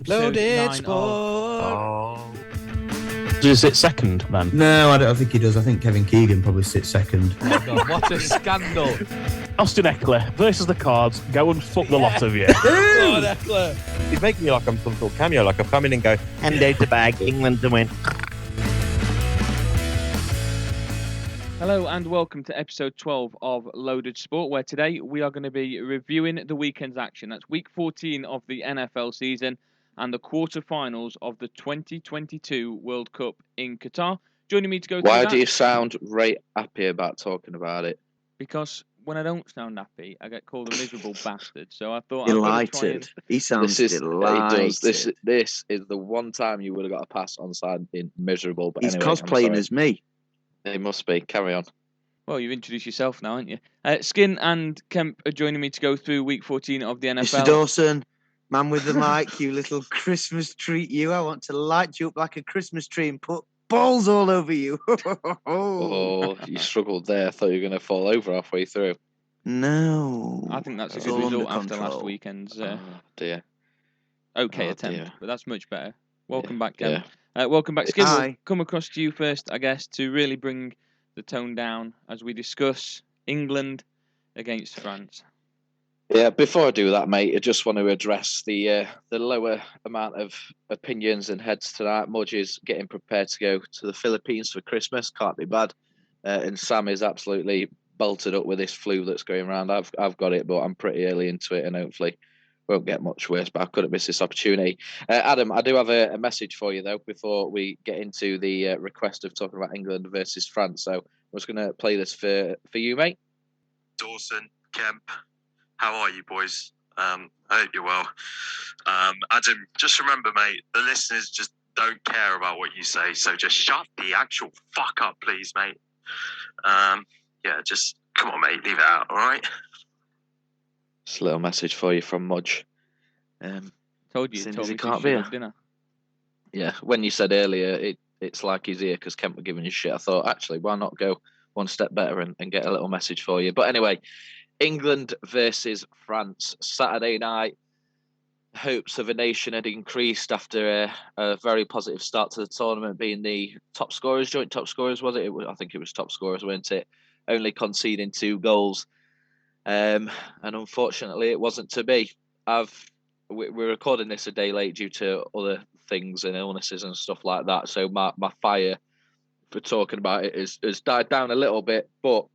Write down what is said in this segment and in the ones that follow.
episode Loaded 9 Sport. Does it sit second, then? No, I don't think he does. I think Kevin Keegan probably sits second. Oh my God, what a scandal. Austin Eckler versus the Cards. Go and fuck the lot of you. God, Eckler. He's making me like I'm some sort of cameo, like I've come in and go, hand out the bag, England to win. Hello and welcome to episode 12 of Loaded Sport, where today we are going to be reviewing the weekend's action. That's week 14 of the NFL season and the quarterfinals of the 2022 World Cup in Qatar. Joining me to go through Why that, do you sound right happy about talking about it? because when I don't sound happy, I get called a miserable bastard. So I thought Delighted. He sounds delighted. He does. This is the one time you would have got a pass on side being miserable. But He's anyway, cosplaying as me. He must be. Carry on. Well, you've introduced yourself now, haven't you? Skin and Kemp are joining me to go through week 14 of the NFL. Mr. Dawson, man with the mic, you little Christmas treat, you. I want to light you up like a Christmas tree and put balls all over you. Oh, you struggled there. I thought you were going to fall over halfway through. No. I think that's a It's good all result under after last control. weekend's Oh, dear. okay Oh, attempt, dear. but that's much better. Welcome Yeah, back, Kemp. Welcome back. Skin, Hi. will come across to you first, I guess, to really bring the tone down as we discuss England against France. Yeah, before I do that, mate, I just want to address the lower amount of opinions and heads tonight. Mudge is getting prepared to go to the Philippines for Christmas. Can't be bad. And Sam is absolutely bolted up with this flu that's going around. I've got it, but I'm pretty early into it and hopefully won't get much worse, but I couldn't miss this opportunity. Adam, I do have a message for you, though, before we get into the request of talking about England versus France. So I was going to play this for you, mate. Dawson, Kemp, how are you, boys? I hope you're well. Adam, just remember, mate, the listeners just don't care about what you say, so just shut the actual fuck up, please, mate. Yeah, just come on, mate, leave it out, all right? Just a little message for you from Mudge. Told you, Sin told is me a to can't shut be up, a- didn't I? Yeah, when you said earlier, it's like he's here because Kemp were giving you shit. I thought, actually, why not go one step better and get a little message for you? But anyway, England versus France, Saturday night. Hopes of a nation had increased after a very positive start to the tournament, being the top scorers, joint top scorers, was it? I think it was top scorers, weren't it? Only conceding 2 goals. And unfortunately, it wasn't to be. We're recording this a day late due to other things and illnesses and stuff like that. So my fire for talking about it has died down a little bit. But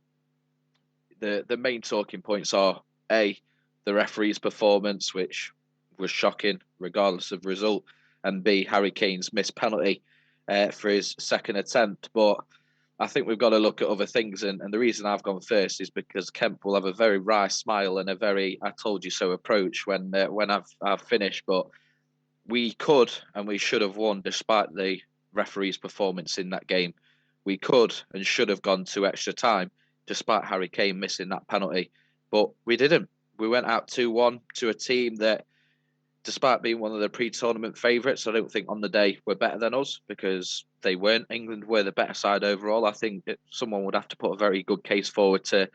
the main talking points are A, the referee's performance, which was shocking regardless of result, and B, Harry Kane's missed penalty for his second attempt. But I think we've got to look at other things, and the reason I've gone first is because Kemp will have a very wry smile and a very "I told you so" approach when I've finished. But we could and we should have won despite the referee's performance in that game. We could and should have gone to extra time despite Harry Kane missing that penalty, but we didn't. We went out 2-1 to a team that, despite being one of the pre-tournament favourites, I don't think on the day were better than us because they weren't. England were the better side overall. I think someone would have to put a very good case forward to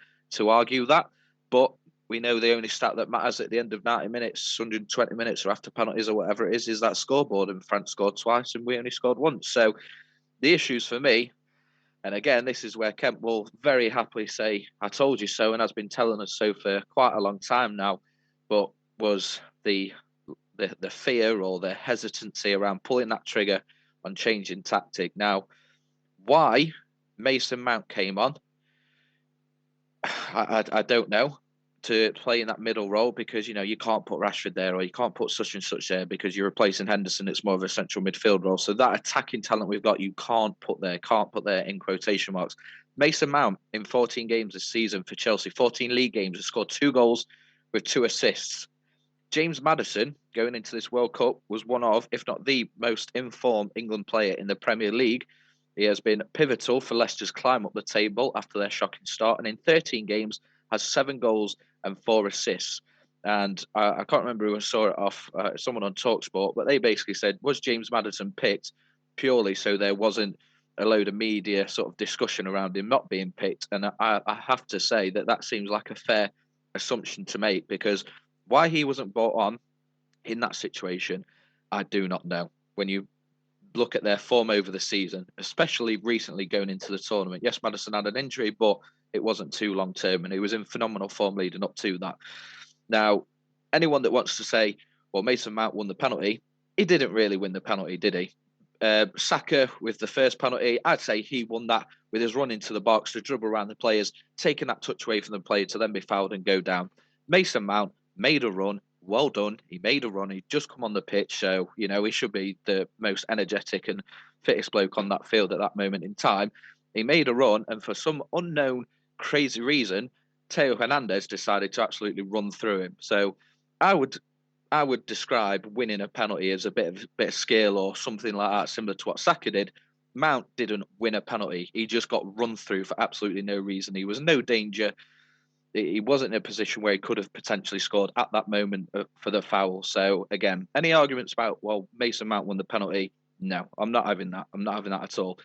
argue that. But we know the only stat that matters at the end of 90 minutes, 120 minutes or after penalties or whatever it is that scoreboard. And France scored twice and we only scored once. So the issues for me, and again, this is where Kemp will very happily say, I told you so, and has been telling us so for quite a long time now, but was the fear or the hesitancy around pulling that trigger on changing tactic. Now, why Mason Mount came on, I don't know, to play in that middle role, because you can't put Rashford there or you can't put such and such there because you're replacing Henderson. It's more of a central midfield role. So that attacking talent we've got, you can't put there in quotation marks. Mason Mount in 14 games this season for Chelsea, 14 league games, has scored 2 goals with 2 assists. James Maddison, going into this World Cup, was one of, if not the most informed England player in the Premier League. He has been pivotal for Leicester's climb up the table after their shocking start, and in 13 games has 7 goals and 4 assists. And I can't remember who I saw it off, someone on TalkSport, but they basically said, was James Maddison picked purely so there wasn't a load of media sort of discussion around him not being picked? And I have to say that seems like a fair assumption to make, because why he wasn't brought on in that situation, I do not know. When you look at their form over the season, especially recently going into the tournament, yes, Maddison had an injury, but it wasn't too long term, and he was in phenomenal form leading up to that. Now, anyone that wants to say, well, Mason Mount won the penalty, he didn't really win the penalty, did he? Saka with the first penalty, I'd say he won that with his run into the box to dribble around the players, taking that touch away from the player to then be fouled and go down. Mason Mount made a run. Well done. He made a run. He'd just come on the pitch. So, he should be the most energetic and fittest bloke on that field at that moment in time. He made a run, and for some unknown, crazy reason, Teo Hernandez decided to absolutely run through him. So I would describe winning a penalty as a bit of skill or something like that, similar to what Saka did. Mount didn't win a penalty. He just got run through for absolutely no reason. He was no danger. He wasn't in a position where he could have potentially scored at that moment for the foul. So, again, any arguments about, well, Mason Mount won the penalty? No, I'm not having that. I'm not having that at all.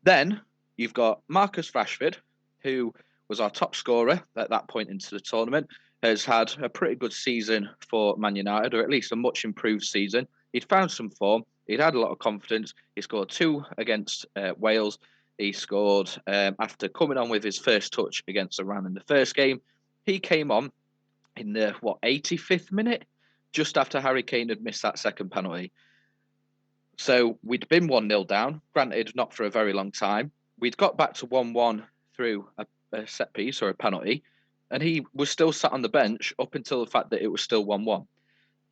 Then you've got Marcus Rashford, who was our top scorer at that point into the tournament, has had a pretty good season for Man United, or at least a much improved season. He'd found some form. He'd had a lot of confidence. He scored 2 against Wales. He scored after coming on with his first touch against Iran in the first game. He came on in the, 85th minute? Just after Harry Kane had missed that second penalty. So we'd been 1-0 down, granted not for a very long time. We'd got back to 1-1 through a set piece or a penalty, and he was still sat on the bench up until the fact that it was still 1-1.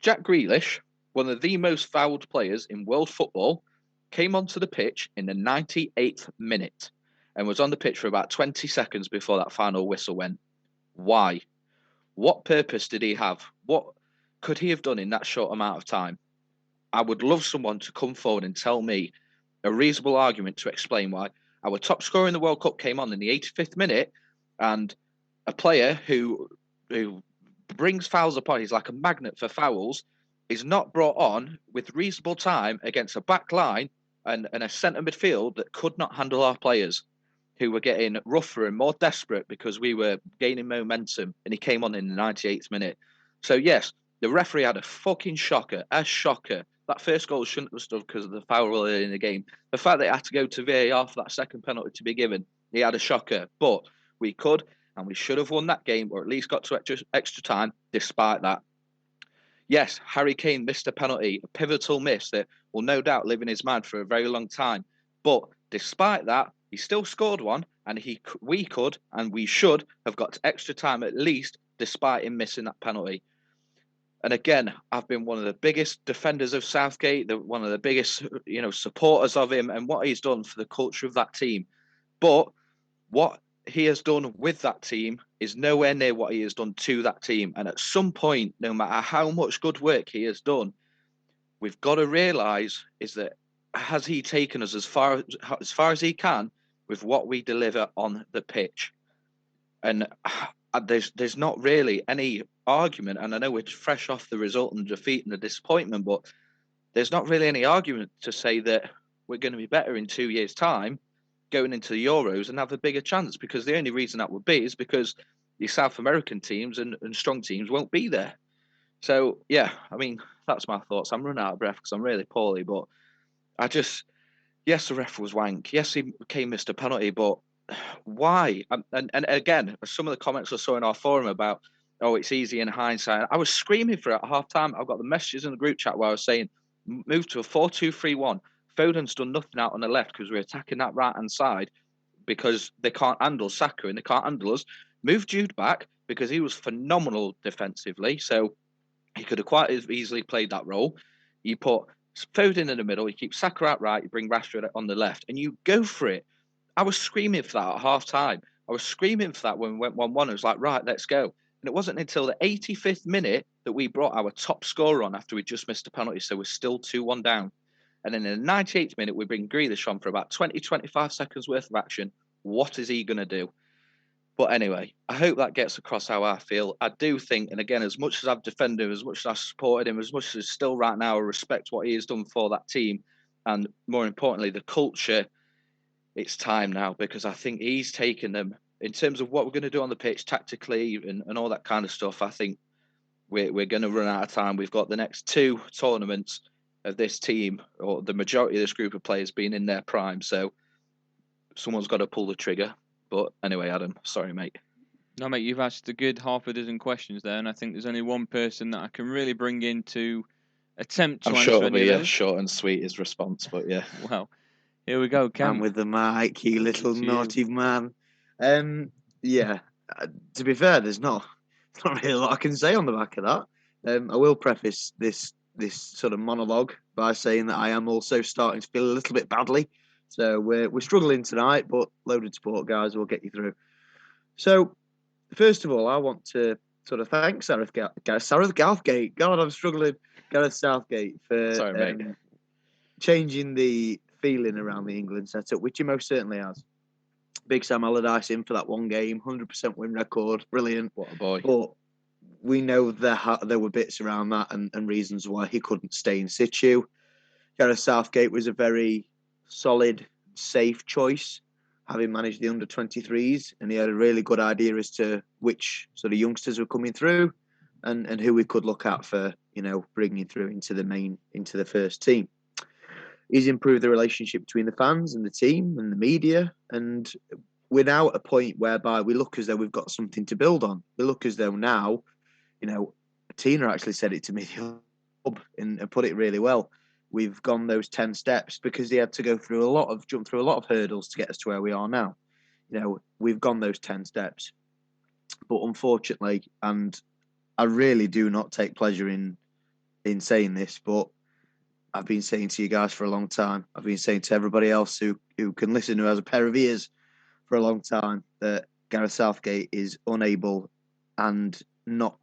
Jack Grealish, one of the most fouled players in world football, came onto the pitch in the 98th minute and was on the pitch for about 20 seconds before that final whistle went. Why? What purpose did he have? What could he have done in that short amount of time? I would love someone to come forward and tell me a reasonable argument to explain why our top scorer in the World Cup came on in the 85th minute, and a player who brings fouls upon, he's like a magnet for fouls, is not brought on with reasonable time against a back line and a centre midfield that could not handle our players, who were getting rougher and more desperate because we were gaining momentum, and he came on in the 98th minute. So, yes, the referee had a fucking shocker, a shocker. That first goal shouldn't have stood because of the foul earlier in the game. The fact that it had to go to VAR for that second penalty to be given, he had a shocker. But we could and we should have won that game, or at least got to extra time despite that. Yes, Harry Kane missed a penalty, a pivotal miss that will no doubt live in his mind for a very long time. But despite that, he still scored one, and we could and we should have got to extra time at least, despite him missing that penalty. And again, I've been one of the biggest defenders of Southgate, one of the biggest, supporters of him and what he's done for the culture of that team. But what he has done with that team is nowhere near what he has done to that team. And at some point, no matter how much good work he has done, we've got to realise is that has he taken us as far as he can with what we deliver on the pitch? And there's not really any argument, and I know we're fresh off the result and the defeat and the disappointment, but there's not really any argument to say that we're going to be better in 2 years' time going into the Euros and have a bigger chance, because the only reason that would be is because the South American teams and strong teams won't be there. So, yeah, I mean, that's my thoughts. I'm running out of breath because I'm really poorly, but yes, the ref was wank. Yes, Kane missed a penalty, but why? And again, some of the comments I saw in our forum about, oh, it's easy in hindsight. I was screaming for it at half time. I've got the messages in the group chat where I was saying, move to a 4-2-3-1. Foden's done nothing out on the left because we're attacking that right-hand side because they can't handle Saka and they can't handle us. Move Jude back because he was phenomenal defensively. So he could have quite easily played that role. You put Foden in the middle, you keep Saka out right, you bring Rashford on the left, and you go for it. I was screaming for that at half time. I was screaming for that when we went 1-1. It was like, right, let's go. And it wasn't until the 85th minute that we brought our top scorer on after we just missed a penalty. So we're still 2-1 down. And then in the 98th minute, we bring Grealish on for about 20-25 seconds worth of action. What is he going to do? But anyway, I hope that gets across how I feel. I do think, and again, as much as I've defended him, as much as I've supported him, as much as still right now I respect what he has done for that team, and more importantly, the culture, it's time now, because I think he's taken them, in terms of what we're going to do on the pitch tactically and all that kind of stuff. I think we're going to run out of time. We've got the next 2 tournaments of this team, or the majority of this group of players, being in their prime. So someone's got to pull the trigger. But anyway, Adam, sorry, mate. No, mate, you've asked a good half a dozen questions there, and I think there's only one person that I can really bring in to attempt to I'm answer sure it'll any be of a those. short and sweet his response, but yeah. Well, here we go, Man Kemp. with the mic, you little It's you. naughty man. Yeah, to be fair, there's not really a lot I can say on the back of that. I will preface this sort of monologue by saying that I am also starting to feel a little bit badly. So we're struggling tonight, but Loaded Sport guys will get you through. So first of all, I want to sort of thank Gareth Southgate. God, I'm struggling. Gareth Southgate for Sorry, mate. changing the feeling around the England setup, which he most certainly has. Big Sam Allardyce in for that one game, 100% win record, brilliant. What a boy. But we know there were bits around that and reasons why he couldn't stay in situ. Gareth Southgate was a very solid, safe choice, having managed the under-23s, and he had a really good idea as to which sort of youngsters were coming through and who we could look at for, bringing through into the first team. He's improved the relationship between the fans and the team and the media, and we're now at a point whereby we look as though we've got something to build on. We look as though now, Tina actually said it to me and put it really well. We've gone those 10 steps because he had to jump through a lot of hurdles to get us to where we are now. We've gone those 10 steps. But unfortunately, and I really do not take pleasure in saying this, but I've been saying to you guys for a long time, I've been saying to everybody else who can listen, who has a pair of ears for a long time, that Gareth Southgate is unable and not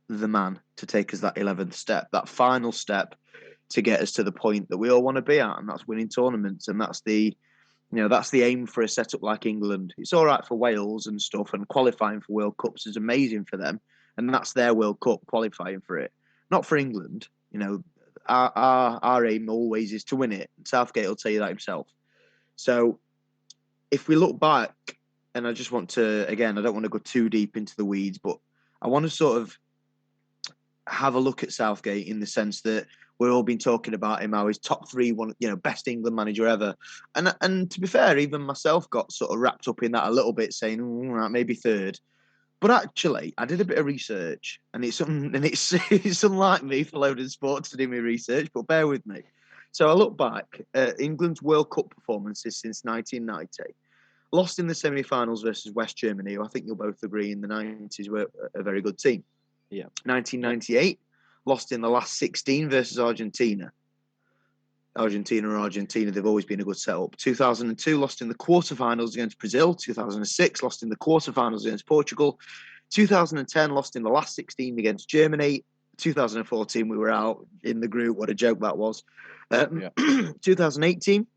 the man to take us that 11th step, that final step to get us to the point that we all want to be at, and that's winning tournaments. And that's the aim for a setup like England. It's all right for Wales and stuff, and qualifying for World Cups is amazing for them, and that's their World Cup, qualifying for it. Not for England. Our aim always is to win it. Southgate will tell you that himself. So if we look back, and I just want to, again, I don't want to go too deep into the weeds, but I want to sort of have a look at Southgate in the sense that we've all been talking about him, how he's top 3, best England manager ever. And to be fair, even myself got sort of wrapped up in that a little bit, saying, maybe 3rd. But actually, I did a bit of research, and it's unlike me for Loaded Sport to do my research, but bear with me. So I look back at England's World Cup performances since 1990. Lost in the semi-finals versus West Germany, who I think you'll both agree in the 90s were a very good team. Yeah. 1998, lost in the last 16 versus Argentina. Argentina, they've always been a good setup. 2002, lost in the quarterfinals against Brazil. 2006, lost in the quarterfinals against Portugal. 2010, lost in the last 16 against Germany. 2014, we were out in the group. What a joke that was. 2018,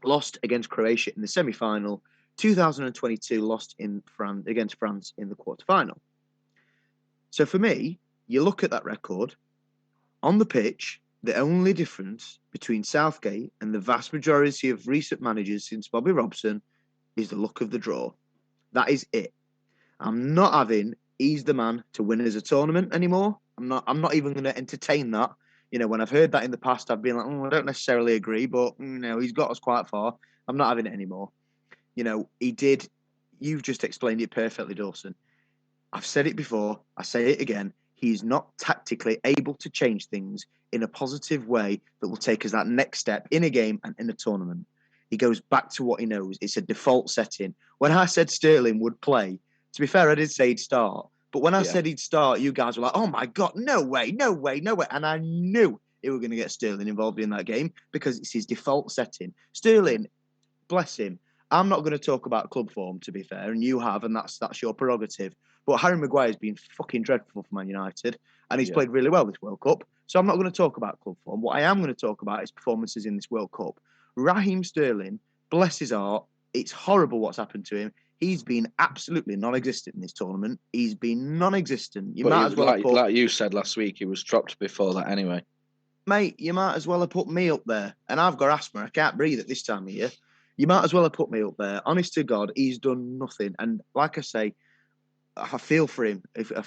lost against Croatia in the semi-final. 2022, lost against France in the quarterfinal. So for me, you look at that record, on the pitch, the only difference between Southgate and the vast majority of recent managers since Bobby Robson is the luck of the draw. That is it. I'm not having he's the man to win us a tournament anymore. I'm not even going to entertain that. When I've heard that in the past, I've been like, I don't necessarily agree, but he's got us quite far. I'm not having it anymore. He did. You've just explained it perfectly, Dawson. I've said it before. I say it again. He's not tactically able to change things in a positive way that will take us that next step in a game and in a tournament. He goes back to what he knows. It's a default setting. When I said Sterling would play, to be fair, I did say he'd start. But when I said he'd start, you guys were like, oh my God, no way. And I knew they were going to get Sterling involved in that game because it's his default setting. Sterling, bless him. I'm not going to talk about club form, to be fair, and you have, and that's your prerogative. But Harry Maguire's been fucking dreadful for Man United, and he's played really well this World Cup. So I'm not going to talk about club form. What I am going to talk about is performances in this World Cup. Raheem Sterling, bless his heart, it's horrible what's happened to him. He's been absolutely non-existent in this tournament. He's been non-existent. Like you said last week, he was dropped before that anyway. Mate, you might as well have put me up there. And I've got asthma. I can't breathe at this time of year. You might as well have put me up there. Honest to God, he's done nothing. And like I say, I feel for him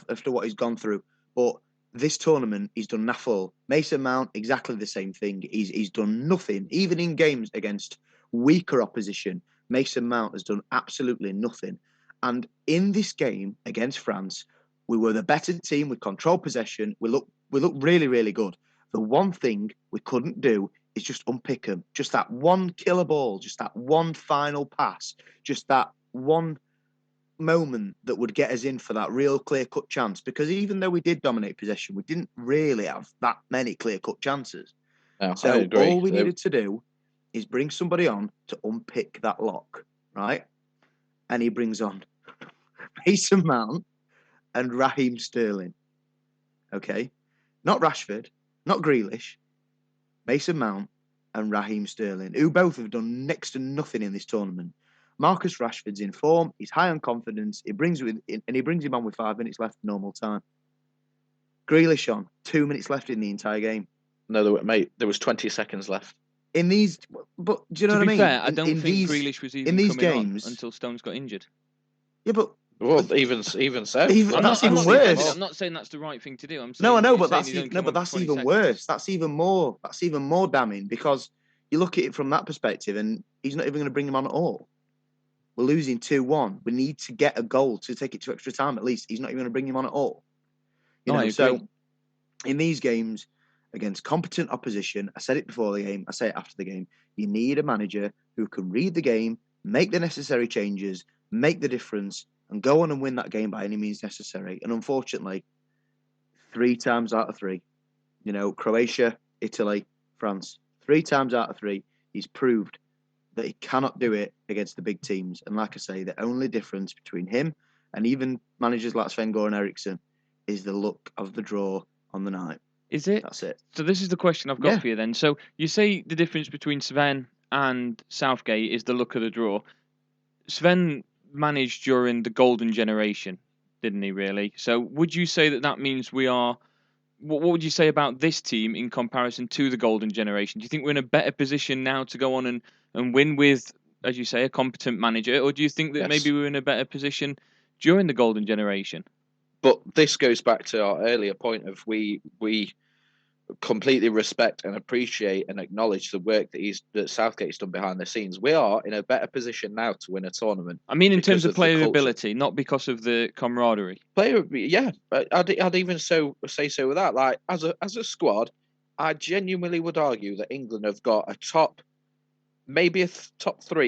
after what he's gone through. But this tournament, he's done naffle. Mason Mount, exactly the same thing. He's done nothing. Even in games against weaker opposition, Mason Mount has done absolutely nothing. And in this game against France, we were the better team. We controlled possession. We looked really, really good. The one thing we couldn't do is just unpick them. Just that one killer ball, just that one final pass, just that one moment that would get us in for that real clear-cut chance. Because even though we did dominate possession, we didn't really have that many clear-cut chances. No, So I agree. all we needed to do is bring somebody on to unpick that lock, right? And he brings on Mason Mount and Raheem Sterling. Okay? Not Rashford, not Grealish, Mason Mount and Raheem Sterling, who both have done next to nothing in this tournament. Marcus Rashford's in form. He's high on confidence. He brings him on with 5 minutes left, normal time. Grealish on 2 minutes left in the entire game. No, there was 20 seconds left. In these, but do you know what I mean? To be fair, I don't think Grealish was even coming games, on until Stones got injured. Yeah, but even so, that's even worse. I'm not saying that's the right thing to do. I'm saying, no, I know, but that's even worse. That's even more damning, because you look at it from that perspective, and he's not even going to bring him on at all. We're losing 2-1. We need to get a goal to take it to extra time at least. He's not even going to bring him on at all. So in these games against competent opposition, I said it before the game, I say it after the game, you need a manager who can read the game, make the necessary changes, make the difference, and go on and win that game by any means necessary. And unfortunately, 3 times out of 3, Croatia, Italy, France, 3 times out of 3, he's proved that he cannot do it against the big teams. And like I say, the only difference between him and even managers like Sven-Göran Eriksson is the luck of the draw on the night. Is it? That's it. So this is the question I've got for you then. So you say the difference between Sven and Southgate is the luck of the draw. Sven managed during the golden generation, didn't he, really? So would you say that means we are... What would you say about this team in comparison to the golden generation? Do you think we're in a better position now to go on and win with, as you say, a competent manager? Or do you think that maybe we're in a better position during the golden generation? But this goes back to our earlier point of we completely respect and appreciate and acknowledge the work that Southgate's done behind the scenes. We are in a better position now to win a tournament. I mean, in terms of player ability, not because of the camaraderie. I'd even say so with that. Like as a squad, I genuinely would argue that England have got a top 3,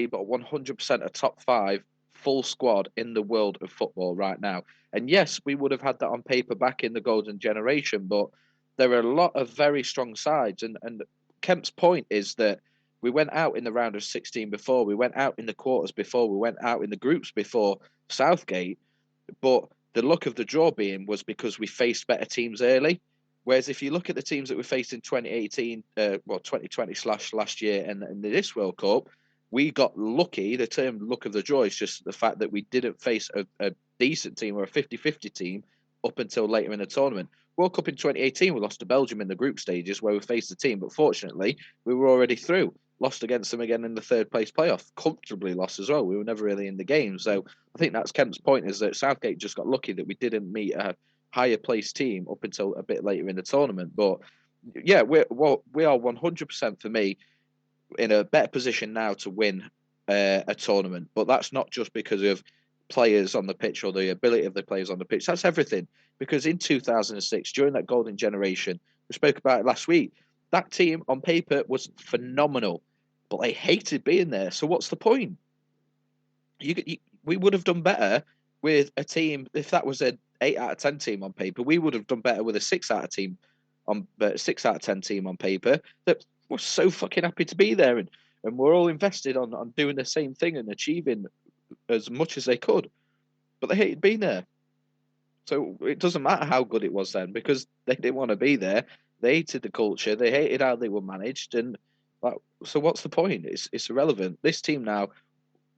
but 100% a top 5 full squad in the world of football right now. And yes, we would have had that on paper back in the golden generation, but there are a lot of very strong sides. And Kemp's point is that we went out in the round of 16 before, we went out in the quarters before, we went out in the groups before Southgate, but the luck of the draw was because we faced better teams early. Whereas if you look at the teams that we faced in 2018, 2020/last year and this World Cup, we got lucky. The term luck of the draw is just the fact that we didn't face a decent team or a 50-50 team up until later in the tournament. World Cup in 2018, we lost to Belgium in the group stages where we faced the team, but fortunately, we were already through. Lost against them again in the 3rd place playoff. Comfortably lost as well. We were never really in the game. So I think that's Kemp's point, is that Southgate just got lucky that we didn't meet a higher placed team up until a bit later in the tournament. But yeah, we are 100% for me in a better position now to win a tournament. But that's not just because of players on the pitch or the ability of the players on the pitch. That's everything. Because in 2006, during that golden generation, we spoke about it last week, that team on paper was phenomenal, but they hated being there. So what's the point? We would have done better with a team, if that was an 8 out of 10 team on paper, we would have done better with a 6 out of 10 team on paper that was so fucking happy to be there, and we're all invested on doing the same thing and achieving as much as they could, but they hated being there. So it doesn't matter how good it was then, because they didn't want to be there. They hated the culture. They hated how they were managed, and so what's the point? It's irrelevant. This team now,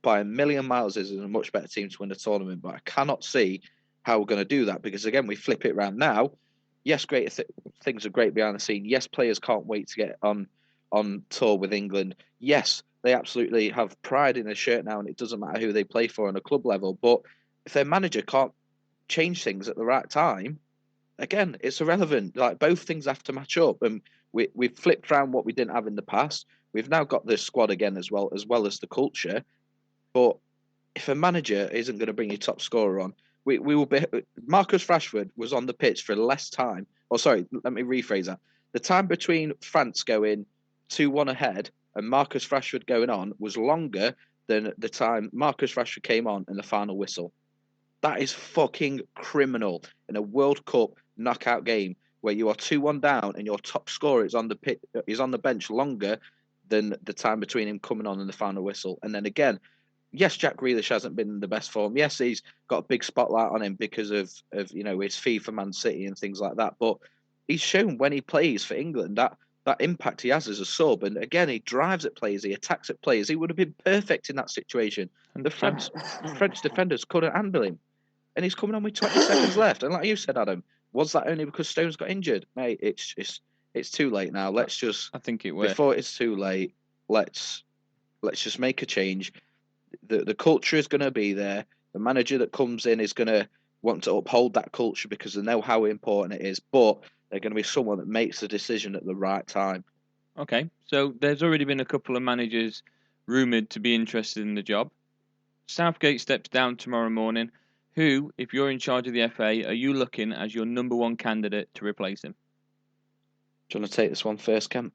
by a million miles, is a much better team to win the tournament. But I cannot see how we're going to do that, because again, we flip it around now. Yes, great things are great behind the scene. Yes, players can't wait to get on tour with England. Yes, they absolutely have pride in their shirt now, and it doesn't matter who they play for on a club level. But if their manager can't change things at the right time, again, it's irrelevant. Like both things have to match up, and we've flipped around what we didn't have in the past. We've now got the squad again as well as the culture. But if a manager isn't going to bring your top scorer on, we will be. Marcus Rashford was on the pitch for less time. Oh, sorry, let me rephrase that. The time between France going 2-1 ahead and Marcus Rashford going on was longer than the time Marcus Rashford came on in the final whistle. That is fucking criminal in a World Cup knockout game where you are 2-1 down and your top scorer is on the bench longer than the time between him coming on in the final whistle. And then again, yes, Jack Grealish hasn't been in the best form. Yes, he's got a big spotlight on him because of his fee for Man City and things like that. But he's shown when he plays for England that impact he has as a sub. And again, he drives at players, he attacks at players. He would have been perfect in that situation. The French defenders couldn't handle him. And he's coming on with 20 seconds left. And like you said, Adam, was that only because Stones got injured? Mate, it's too late now. I think it was. Before it's too late, let's just make a change. The culture is going to be there. The manager that comes in is going to want to uphold that culture because they know how important it is. But they're going to be someone that makes the decision at the right time. Okay, so there's already been a couple of managers rumoured to be interested in the job. Southgate steps down tomorrow morning. Who, if you're in charge of the FA, are you looking as your number one candidate to replace him? Do you want to take this one first, Kemp?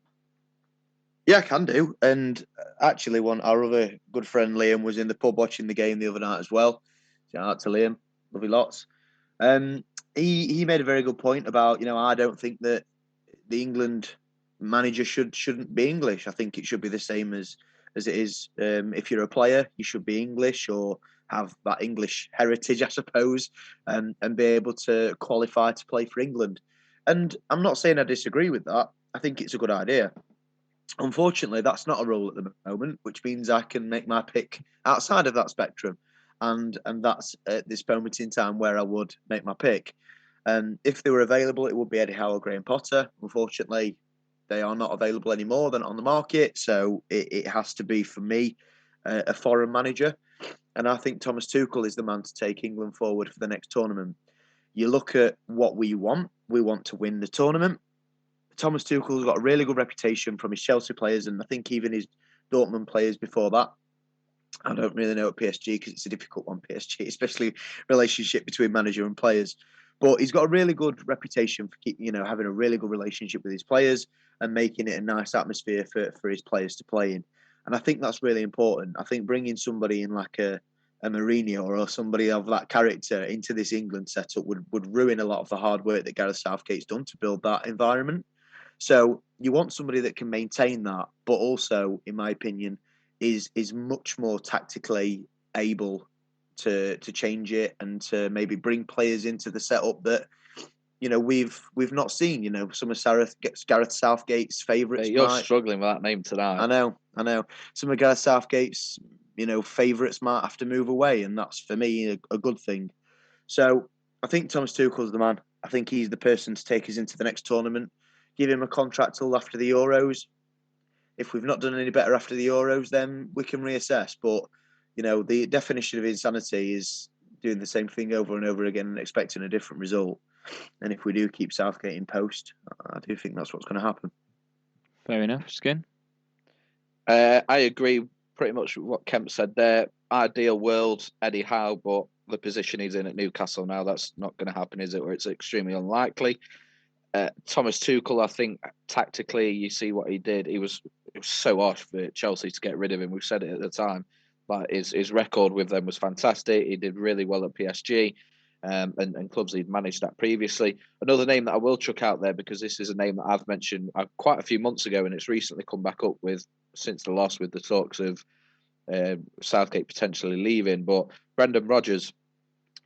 Yeah, I can do. And actually, our other good friend Liam was in the pub watching the game the other night as well. Shout out to Liam, love you lots. He made a very good point about I don't think that the England manager shouldn't be English. I think it should be the same as it is. If you're a player, you should be English or have that English heritage, I suppose, and be able to qualify to play for England. And I'm not saying I disagree with that. I think it's a good idea. Unfortunately, that's not a rule at the moment, which means I can make my pick outside of that spectrum. And that's at this moment in time where I would make my pick. And if they were available, it would be Eddie Howe or Graham Potter. Unfortunately, they are not available anymore. They're not on the market. So it has to be, for me, a foreign manager. And I think Thomas Tuchel is the man to take England forward for the next tournament. You look at what we want. We want to win the tournament. Thomas Tuchel's got a really good reputation from his Chelsea players and I think even his Dortmund players before that. I don't really know at PSG because it's a difficult one, PSG, especially relationship between manager and players. But he's got a really good reputation for having a really good relationship with his players and making it a nice atmosphere for his players to play in. And I think that's really important. I think bringing somebody in like a Mourinho or somebody of that character into this England setup would ruin a lot of the hard work that Gareth Southgate's done to build that environment. So you want somebody that can maintain that, but also, in my opinion, is much more tactically able to change it and to maybe bring players into the setup that we've not seen. Some of Gareth Southgate's favourites. You're struggling with that name tonight. I know. Some of Gareth Southgate's favourites might have to move away, and that's for me a good thing. So I think Thomas Tuchel's the man. I think he's the person to take us into the next tournament. Give him a contract till after the Euros. If we've not done any better after the Euros, then we can reassess. But, the definition of insanity is doing the same thing over and over again and expecting a different result. And if we do keep Southgate in post, I do think that's what's going to happen. Fair enough. Skin? I agree pretty much with what Kemp said there. Ideal world, Eddie Howe, but the position he's in at Newcastle now, that's not going to happen, is it? Or it's extremely unlikely. Thomas Tuchel, I think tactically, you see what he did. It was so harsh for Chelsea to get rid of him. We've said it at the time, but his record with them was fantastic. He did really well at PSG, and clubs he'd managed that previously. Another name that I will chuck out there, because this is a name that I've mentioned quite a few months ago, and it's recently come back up since the loss with the talks of Southgate potentially leaving. But Brendan Rodgers,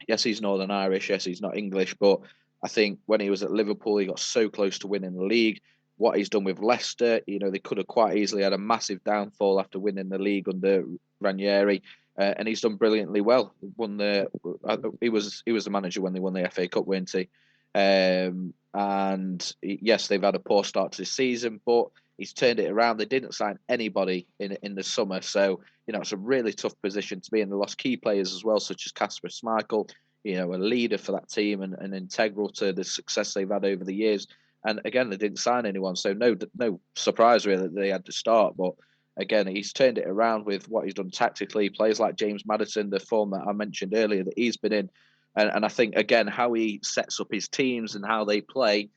yes, he's Northern Irish. Yes, he's not English, but I think when he was at Liverpool, he got so close to winning the league. What he's done with Leicester, they could have quite easily had a massive downfall after winning the league under Ranieri, and he's done brilliantly well. He was the manager when they won the FA Cup, weren't he? And yes, they've had a poor start to this season, but he's turned it around. They didn't sign anybody in the summer, so it's a really tough position to be in. They lost key players as well, such as Kasper Schmeichel. a leader for that team and integral to the success they've had over the years. And again, they didn't sign anyone, so no surprise really that they had to start. But again, he's turned it around with what he's done tactically. Players like James Maddison, the form that I mentioned earlier that he's been in, and I think again how he sets up his teams and how they play,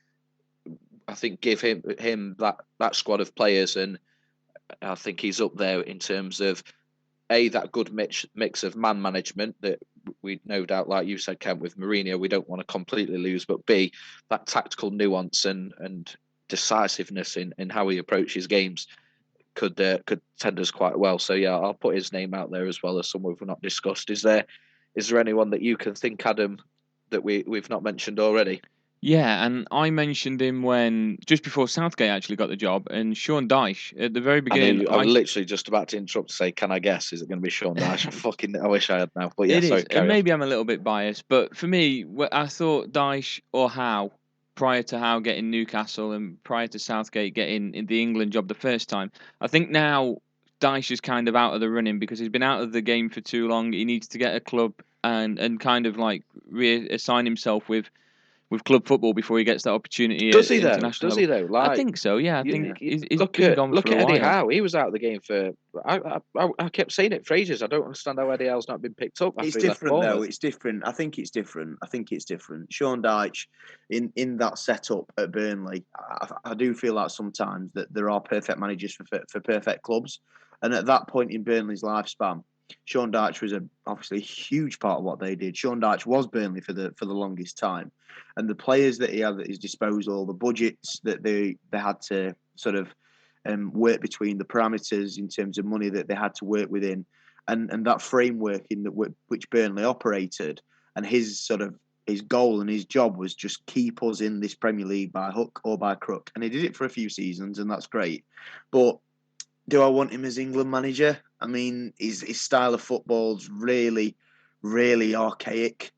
I think give him that squad of players, and I think he's up there in terms of that good mix of man management that we no doubt, like you said, Kemp, with Mourinho, we don't want to completely lose, but B, that tactical nuance and decisiveness in how he approaches games could tend us quite well. So yeah, I'll put his name out there as well as someone we've not discussed. Is there anyone that you can think, Adam, that we've not mentioned already? Yeah, and I mentioned him when just before Southgate actually got the job, and Sean Dyche at the very beginning. I was literally just about to interrupt to say, can I guess? Is it going to be Sean Dyche? I wish I had now. But yeah, it sorry, is, and maybe I'm a little bit biased, but for me, I thought Dyche or Howe, prior to Howe getting Newcastle and prior to Southgate getting in the England job the first time, I think now Dyche is kind of out of the running because he's been out of the game for too long. He needs to get a club and kind of like reassign himself with club football before he gets that opportunity. Does he though? International Does he level. though? Like, I think so. Yeah, I think he's look been at gone look for at a Eddie while. Howe. He was out of the game for. I kept saying it for ages. I don't understand how Eddie Howe's not been picked up. It's different though. It's different. I think it's different. Sean Dyche, in that setup at Burnley, I do feel like sometimes that there are perfect managers for perfect clubs, and at that point in Burnley's lifespan, Sean Dyche was obviously a huge part of what they did. Sean Dyche was Burnley for the longest time, and the players that he had at his disposal, the budgets that they had to sort of work between, the parameters in terms of money that they had to work within, and that framework in which Burnley operated, and his goal and his job was just keep us in this Premier League by hook or by crook, and he did it for a few seasons, and that's great. But do I want him as England manager? I mean, his style of football's really, really archaic,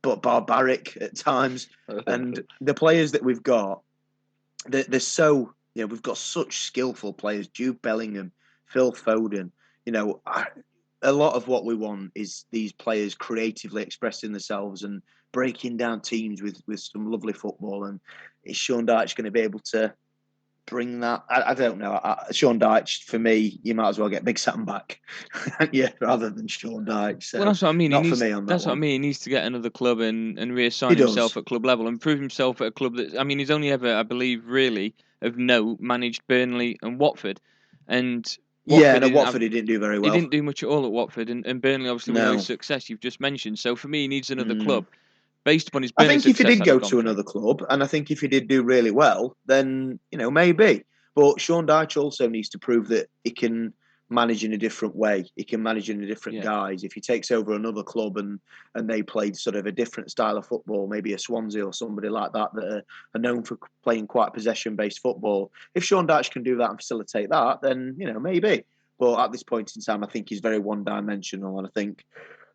but barbaric at times. And the players that we've got, they're so, we've got such skillful players. Jude Bellingham, Phil Foden. A lot of what we want is these players creatively expressing themselves and breaking down teams with some lovely football. And is Sean Dyche going to be able to bring that? I don't know. Sean Dyche, for me, you might as well get Big Sam back, rather than Sean Dyche. So well, that's what I mean. Not for me on that. That's what I mean. He needs to get another club and reassign himself at club level and prove himself at a club that. I mean, he's only ever, I believe, really of note managed Burnley and Watford, and Watford he didn't do very well. He didn't do much at all at Watford, and Burnley obviously with no success you've just mentioned. So for me, he needs another club. Based upon his Burnley success, I think if he did go to another club, and I think if he did do really well, then maybe. But Sean Dyche also needs to prove that he can manage in a different way. He can manage in a different guise. If he takes over another club and they played sort of a different style of football, maybe a Swansea or somebody like that are known for playing quite possession-based football. If Sean Dyche can do that and facilitate that, then maybe. But at this point in time, I think he's very one-dimensional, and I think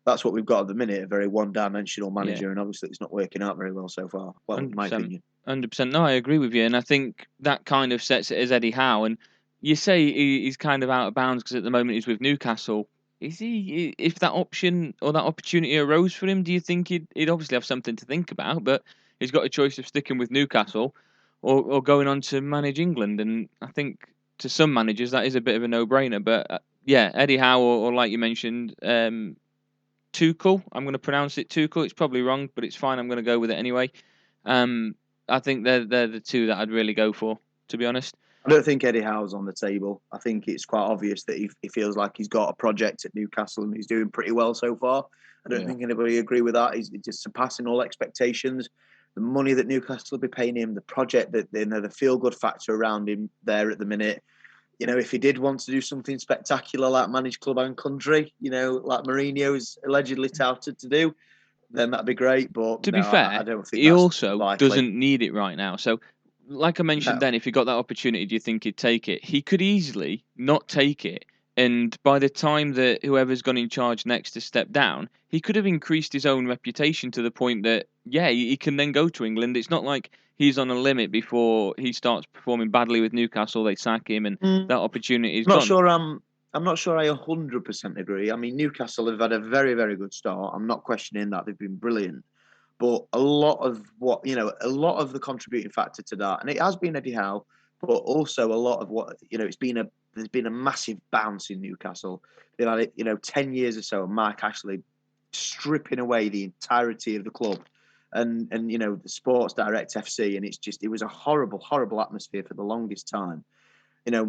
that's what we've got at the minute, a very one-dimensional manager, and obviously it's not working out very well so far. Well, in my opinion. 100%. No, I agree with you, and I think that kind of sets it as Eddie Howe. And you say he's kind of out of bounds because at the moment he's with Newcastle. Is he? If that option or that opportunity arose for him, do you think he'd obviously have something to think about? But he's got a choice of sticking with Newcastle or going on to manage England. And I think to some managers that is a bit of a no-brainer. But Eddie Howe or like you mentioned, Tuchel. I'm going to pronounce it Tuchel. It's probably wrong, but it's fine. I'm going to go with it anyway. I think they're the two that I'd really go for, to be honest. I don't think Eddie Howe's on the table. I think it's quite obvious that he feels like he's got a project at Newcastle and he's doing pretty well so far. I don't think anybody agree with that. He's just surpassing all expectations. The money that Newcastle will be paying him, the project that the feel-good factor around him there at the minute. If he did want to do something spectacular like manage club and country, like Mourinho is allegedly touted to do, then that'd be great. But to be fair, I don't think he also likely. Doesn't need it right now. So, like I mentioned then, if he got that opportunity, do you think he'd take it? He could easily not take it. And by the time that whoever's gone in charge next to step down, he could have increased his own reputation to the point that, he can then go to England. It's not like he's on a limit before he starts performing badly with Newcastle. They sack him and that opportunity is gone. I'm not sure I 100% agree. I mean, Newcastle have had a very, very good start. I'm not questioning that. They've been brilliant. But a lot of the contributing factor to that, and it has been Eddie Howe, but also a lot of what, there's been a massive bounce in Newcastle. They've had it, 10 years or so, of Mike Ashley stripping away the entirety of the club and the Sports Direct FC. And it was a horrible, horrible atmosphere for the longest time.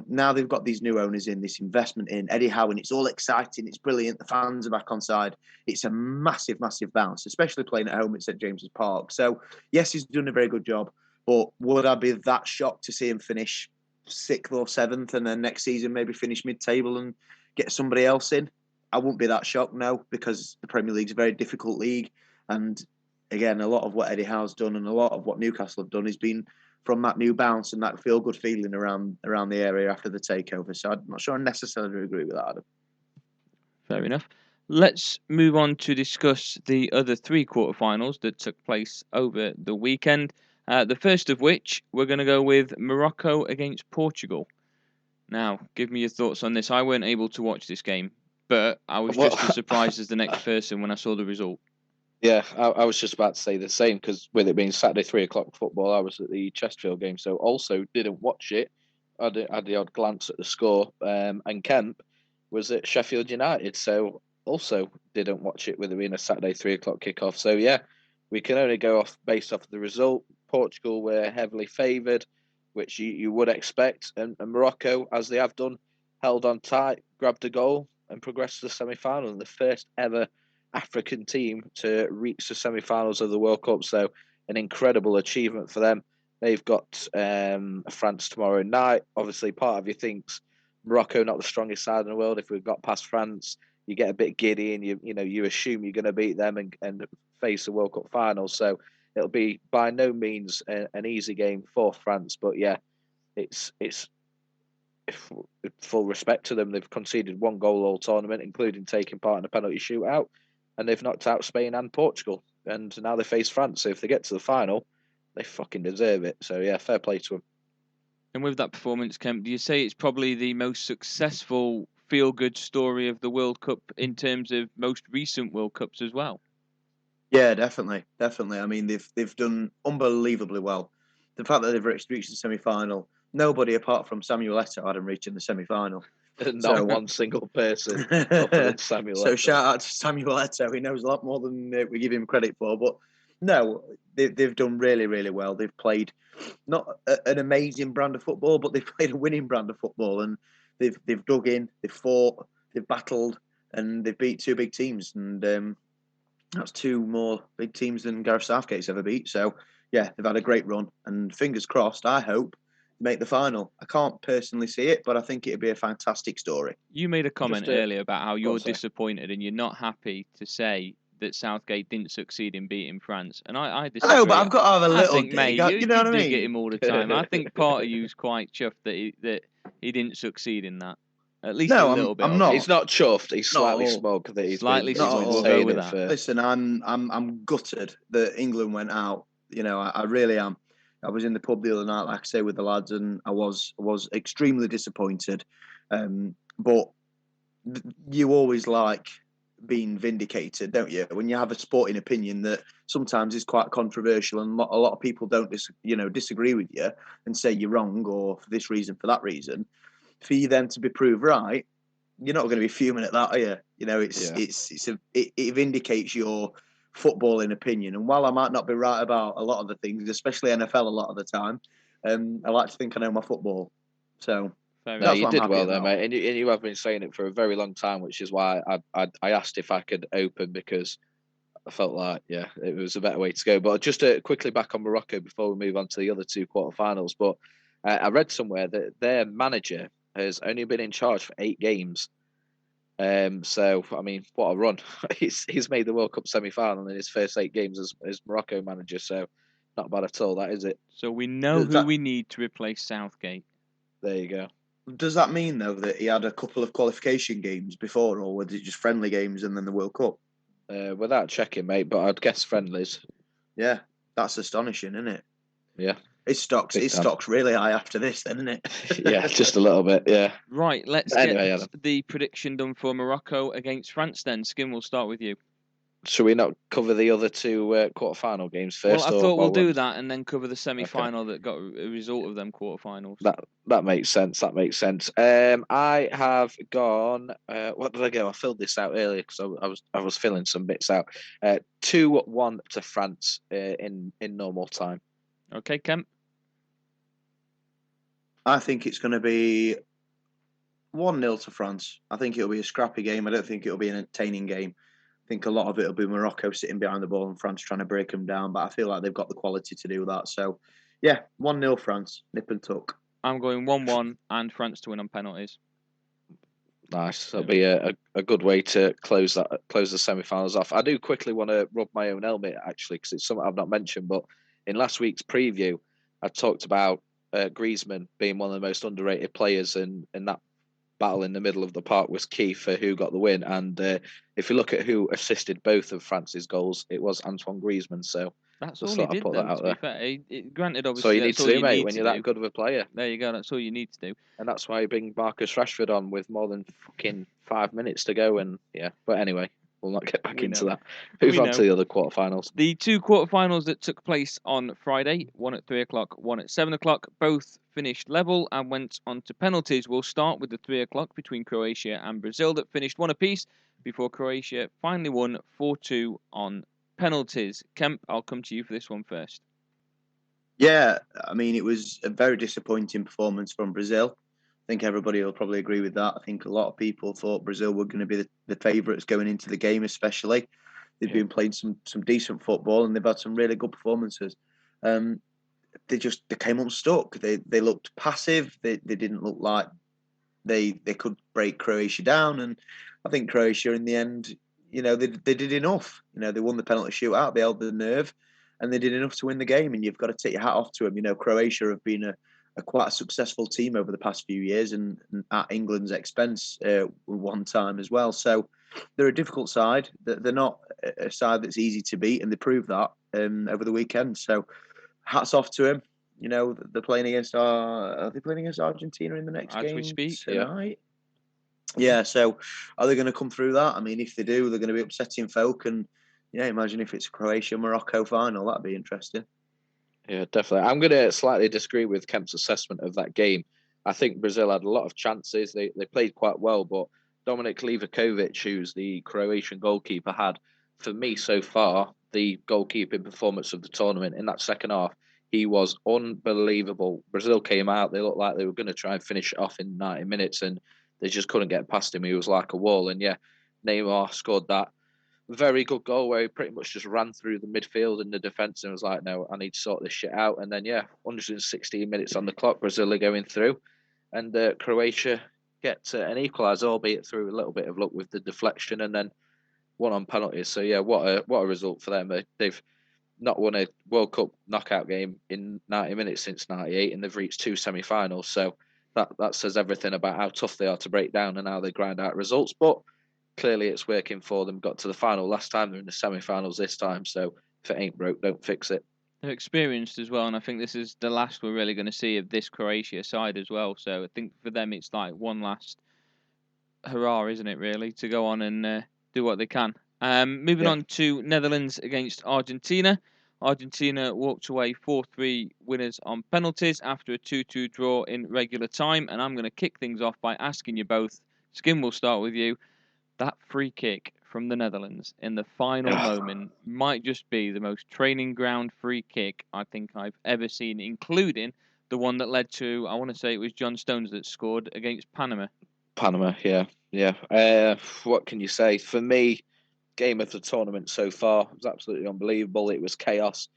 Now they've got these new owners in, this investment in Eddie Howe, and it's all exciting. It's brilliant. The fans are back on side. It's a massive, massive bounce, especially playing at home at St James's Park. So, yes, he's done a very good job. But would I be that shocked to see him finish 6th or 7th and then next season maybe finish mid-table and get somebody else in? I wouldn't be that shocked, no, because the Premier League's a very difficult league. And, again, a lot of what Eddie Howe's done and a lot of what Newcastle have done has been from that new bounce and that feel-good feeling around the area after the takeover. So I'm not sure I necessarily agree with that, Adam. Fair enough. Let's move on to discuss the other 3 quarterfinals that took place over the weekend. The first of which, we're going to go with Morocco against Portugal. Now, give me your thoughts on this. I weren't able to watch this game, but I was just as surprised as the next person when I saw the result. Yeah, I was just about to say the same, because with it being Saturday 3:00 football, I was at the Chesterfield game, so also didn't watch it. I had the odd glance at the score, and Kemp was at Sheffield United, so also didn't watch it with it being a Saturday 3:00 kickoff. So yeah, we can only go based off the result. Portugal were heavily favoured, which you would expect, and Morocco, as they have done, held on tight, grabbed a goal, and progressed to the semi-final, and the first ever African team to reach the semi-finals of the World Cup. So an incredible achievement for them. They've got France tomorrow night. Obviously, part of you thinks Morocco not the strongest side in the world. If we've got past France, you get a bit giddy and you assume you're going to beat them and face the World Cup final. So it'll be by no means an easy game for France. But yeah, it's full respect to them. They've conceded 1 goal all tournament, including taking part in a penalty shootout. And they've knocked out Spain and Portugal. And now they face France. So if they get to the final, they fucking deserve it. So yeah, fair play to them. And with that performance, Kemp, do you say it's probably the most successful feel-good story of the World Cup in terms of most recent World Cups as well? Yeah, definitely. I mean, they've done unbelievably well. The fact that they've reached the semi-final, nobody apart from Samuel Eto'o had them reaching the semi-final. Not one single person other than Samuel Eto'o. So shout out to Samuel Eto'o. He knows a lot more than we give him credit for. But no, they've done really, really well. They've played not an amazing brand of football, but they've played a winning brand of football. And they've dug in, they've fought, they've battled, and they've beat 2 big teams. And that's 2 more big teams than Gareth Southgate's ever beat. So yeah, they've had a great run. And fingers crossed, I hope, make the final. I can't personally see it, but I think it'd be a fantastic story. You made a comment earlier about how you're disappointed and you're not happy to say that Southgate didn't succeed in beating France, and I disagree. No, but I've got to have a little dig. Mate, you know what I mean? Dig at him all the time. I think part of you's quite chuffed that he didn't succeed in that. At least a little bit. I'm not. He's not chuffed. He's slightly smug that he's slightly smug. We'll go with that. Listen, I'm gutted that England went out. I really am. I was in the pub the other night, like I say, with the lads, and I was extremely disappointed. But you always like being vindicated, don't you? When you have a sporting opinion that sometimes is quite controversial, and a lot of people don't disagree with you and say you're wrong or for this reason, for that reason. For you then to be proved right, you're not going to be fuming at that, are you? It vindicates your footballing opinion. And while I might not be right about a lot of the things, especially NFL a lot of the time, I like to think I know my football. So no, you did well there, mate. And you have been saying it for a very long time, which is why I asked if I could open, because I felt like, it was a better way to go. But just to quickly back on Morocco before we move on to the other 2 quarterfinals. But I read somewhere that their manager has only been in charge for 8 games. So, I mean, what a run. He's made the World Cup semi-final in his first 8 games as Morocco manager. So, not bad at all, that is it. So, we know who we need to replace Southgate. There you go. Does that mean, though, that he had a couple of qualification games before, or was it just friendly games and then the World Cup? Without checking, mate, but I'd guess friendlies. Yeah, that's astonishing, isn't it? Yeah. Big His time. stock's really high after this, then, isn't it? Yeah, just a little bit. Yeah. Right, let's Anyway, get Adam. the prediction done for Morocco against France then. Skin, we'll start with you. Should we not cover the other two quarter-final games first? Well, I or thought we'll while we're- do that and then cover the semi-final that got a result of them quarter-finals. That makes sense. That makes sense. I have gone. What did I go? I filled this out earlier because I was filling some bits out. 2-1 to France in normal time. Okay, Kemp. I think it's going to be 1-0 to France. I think it'll be a scrappy game. I don't think it'll be an entertaining game. I think a lot of it will be Morocco sitting behind the ball and France trying to break them down. But I feel like they've got the quality to do that. So, yeah, 1-0 France. Nip and tuck. I'm going 1-1 and France to win on penalties. Nice. That'll be a good way to close the semi-finals off. I do quickly want to rub my own helmet, actually, because it's something I've not mentioned. But in last week's preview, I talked about Griezmann being one of the most underrated players, and that battle in the middle of the park was key for who got the win. And if you look at who assisted both of France's goals, it was Antoine Griezmann. So that's just all thought he I'd did, put though, that out to there. be fair. Granted, obviously, So you need that's to all do, you mate, need when to you're that do. good of a player. There you go. That's all you need to do. And that's why you bring Marcus Rashford on with more than fucking 5 minutes to go. And yeah, but anyway, we'll not get back into that. Move on to the other quarterfinals. The two quarterfinals that took place on Friday, one at 3 o'clock, one at 7 o'clock, both finished level and went on to penalties. We'll start with the 3 o'clock between Croatia and Brazil that finished one apiece before Croatia finally won 4-2 on penalties. Kemp, I'll come to you for this one first. Yeah, I mean, it was a very disappointing performance from Brazil. I think everybody will probably agree with that. I think a lot of people thought Brazil were going to be the favourites going into the game, especially. They've been playing some decent football and they've had some really good performances. They came unstuck. They looked passive. They didn't look like they could break Croatia down. And I think Croatia, in the end, they did enough. They won the penalty shootout. They held the nerve, and they did enough to win the game. And you've got to take your hat off to them. Croatia have been a quite a successful team over the past few years, and at England's expense one time as well. So they're a difficult side. They're not a side that's easy to beat, and they proved that over the weekend. So hats off to him. They're playing against are they playing against Argentina in the next game as we speak tonight? Yeah. So are they going to come through that? I mean, if they do, they're going to be upsetting folk. And imagine if it's a Croatia-Morocco final. That'd be interesting. Yeah, definitely. I'm going to slightly disagree with Kemp's assessment of that game. I think Brazil had a lot of chances. They played quite well, but Dominik Livakovic, who's the Croatian goalkeeper, had, for me so far, the goalkeeping performance of the tournament. In that second half, he was unbelievable. Brazil came out. They looked like they were going to try and finish it off in 90 minutes, and they just couldn't get past him. He was like a wall. And yeah, Neymar scored that very good goal where he pretty much just ran through the midfield and the defence and was like, no, I need to sort this shit out. And then, 116 minutes on the clock, Brazil are going through. And Croatia get an equaliser, albeit through a little bit of luck with the deflection, and then won on penalties. So, yeah, what a result for them. They've not won a World Cup knockout game in 90 minutes since 98, and they've reached 2 semi-finals. So that says everything about how tough they are to break down and how they grind out results. But clearly it's working for them. Got to the final last time. They're in the semi-finals this time. So if it ain't broke, don't fix it. They're experienced as well, and I think this is the last we're really going to see of this Croatia side as well. So I think for them it's like one last hurrah, isn't it, really, to go on and do what they can. Moving on to Netherlands against Argentina. Argentina walked away 4-3 winners on penalties after a 2-2 draw in regular time. And I'm going to kick things off by asking you both. Skin, we'll start with you. That free kick from the Netherlands in the final moment might just be the most training ground free kick I think I've ever seen, including the one that led to, I want to say it was John Stones that scored against Panama. Panama, yeah. What can you say? For me, game of the tournament so far was absolutely unbelievable. It was chaos.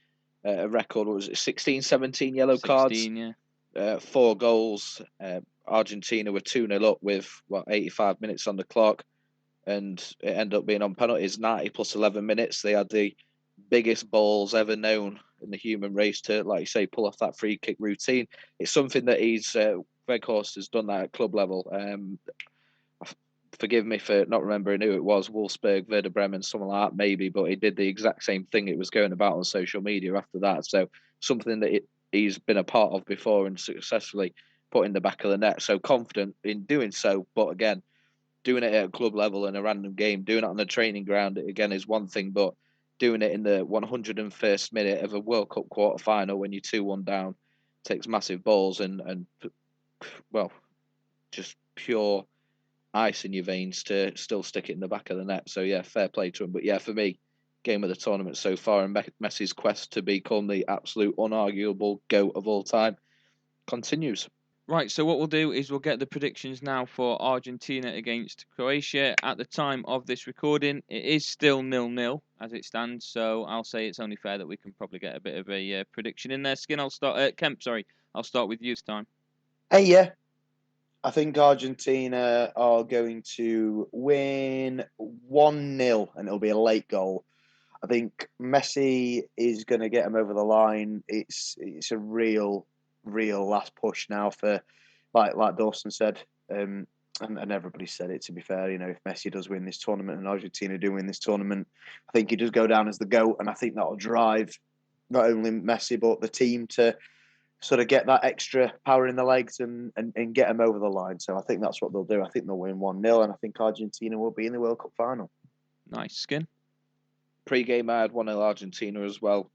A record, what was it, 16, 17 yellow 16, cards? Yeah. 4 goals. Argentina were 2-0 up with, 85 minutes on the clock. And it ended up being on penalties, 90 plus 11 minutes. They had the biggest balls ever known in the human race to, like you say, pull off that free kick routine. It's something that Weghorst has done that at club level. Forgive me for not remembering who it was, Wolfsburg, Werder Bremen, something like that maybe, but he did the exact same thing. It was going about on social media after that. So something that he's been a part of before and successfully put in the back of the net. So confident in doing so. But again, doing it at a club level in a random game, doing it on the training ground, again, is one thing. But doing it in the 101st minute of a World Cup quarter final when you're 2-1 down takes massive balls and well, just pure ice in your veins to still stick it in the back of the net. So yeah, fair play to him. But yeah, for me, game of the tournament so far, and Messi's quest to become the absolute unarguable GOAT of all time continues. Right, so what we'll do is we'll get the predictions now for Argentina against Croatia. At the time of this recording, it is still 0-0 as it stands, so I'll say it's only fair that we can probably get a bit of a prediction in there. Skin, I'll start. Kemp, sorry, I'll start with you this time. Yeah. I think Argentina are going to win 1-0, and it'll be a late goal. I think Messi is going to get them over the line. It's a real last push now for, like Dawson said, and everybody said it, to be fair. If Messi does win this tournament and Argentina do win this tournament, I think he does go down as the GOAT, and I think that'll drive not only Messi but the team to sort of get that extra power in the legs and get them over the line. So I think that's what they'll do. I think they'll win 1-0, and I think Argentina will be in the World Cup final. Nice. Skin? Pre-game, I had 1-0 Argentina as well,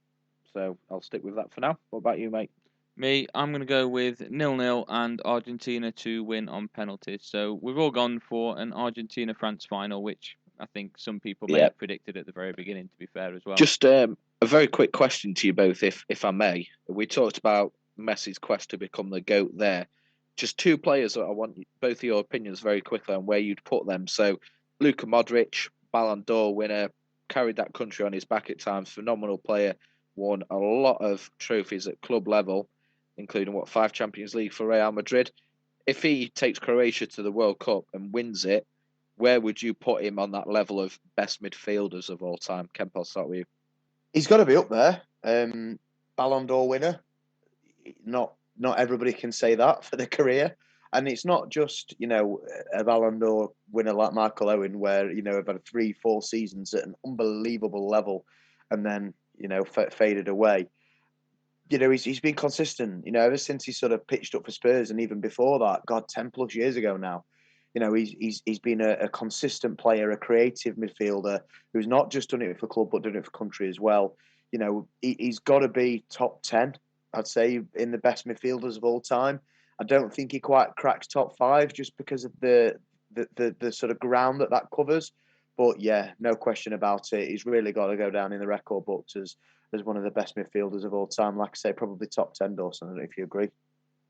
so I'll stick with that for now. What about you, mate? Me, I'm going to go with 0-0 and Argentina to win on penalties. So we've all gone for an Argentina-France final, which I think some people may have predicted at the very beginning, to be fair as well. Just a very quick question to you both, if I may. We talked about Messi's quest to become the GOAT there. Just two players that I want both of your opinions very quickly on where you'd put them. So Luka Modric, Ballon d'Or winner, carried that country on his back at times, phenomenal player, won a lot of trophies at club level, including 5 Champions League for Real Madrid. If he takes Croatia to the World Cup and wins it, where would you put him on that level of best midfielders of all time? Kemp, I'll start with you. He's got to be up there. Ballon d'Or winner. Not everybody can say that for their career. And it's not just, a Ballon d'Or winner like Michael Owen, where, have had 3-4 seasons at an unbelievable level and then, faded away. He's been consistent, ever since he sort of pitched up for Spurs, and even before that, God, 10 plus years ago now. He's been a consistent player, a creative midfielder who's not just done it for club, but done it for country as well. He's got to be top 10, I'd say, in the best midfielders of all time. I don't think he quite cracks top 5 just because of the sort of ground that covers. But yeah, no question about it. He's really got to go down in the record books as one of the best midfielders of all time. Like I say, probably top 10, Dawson. I don't know if you agree.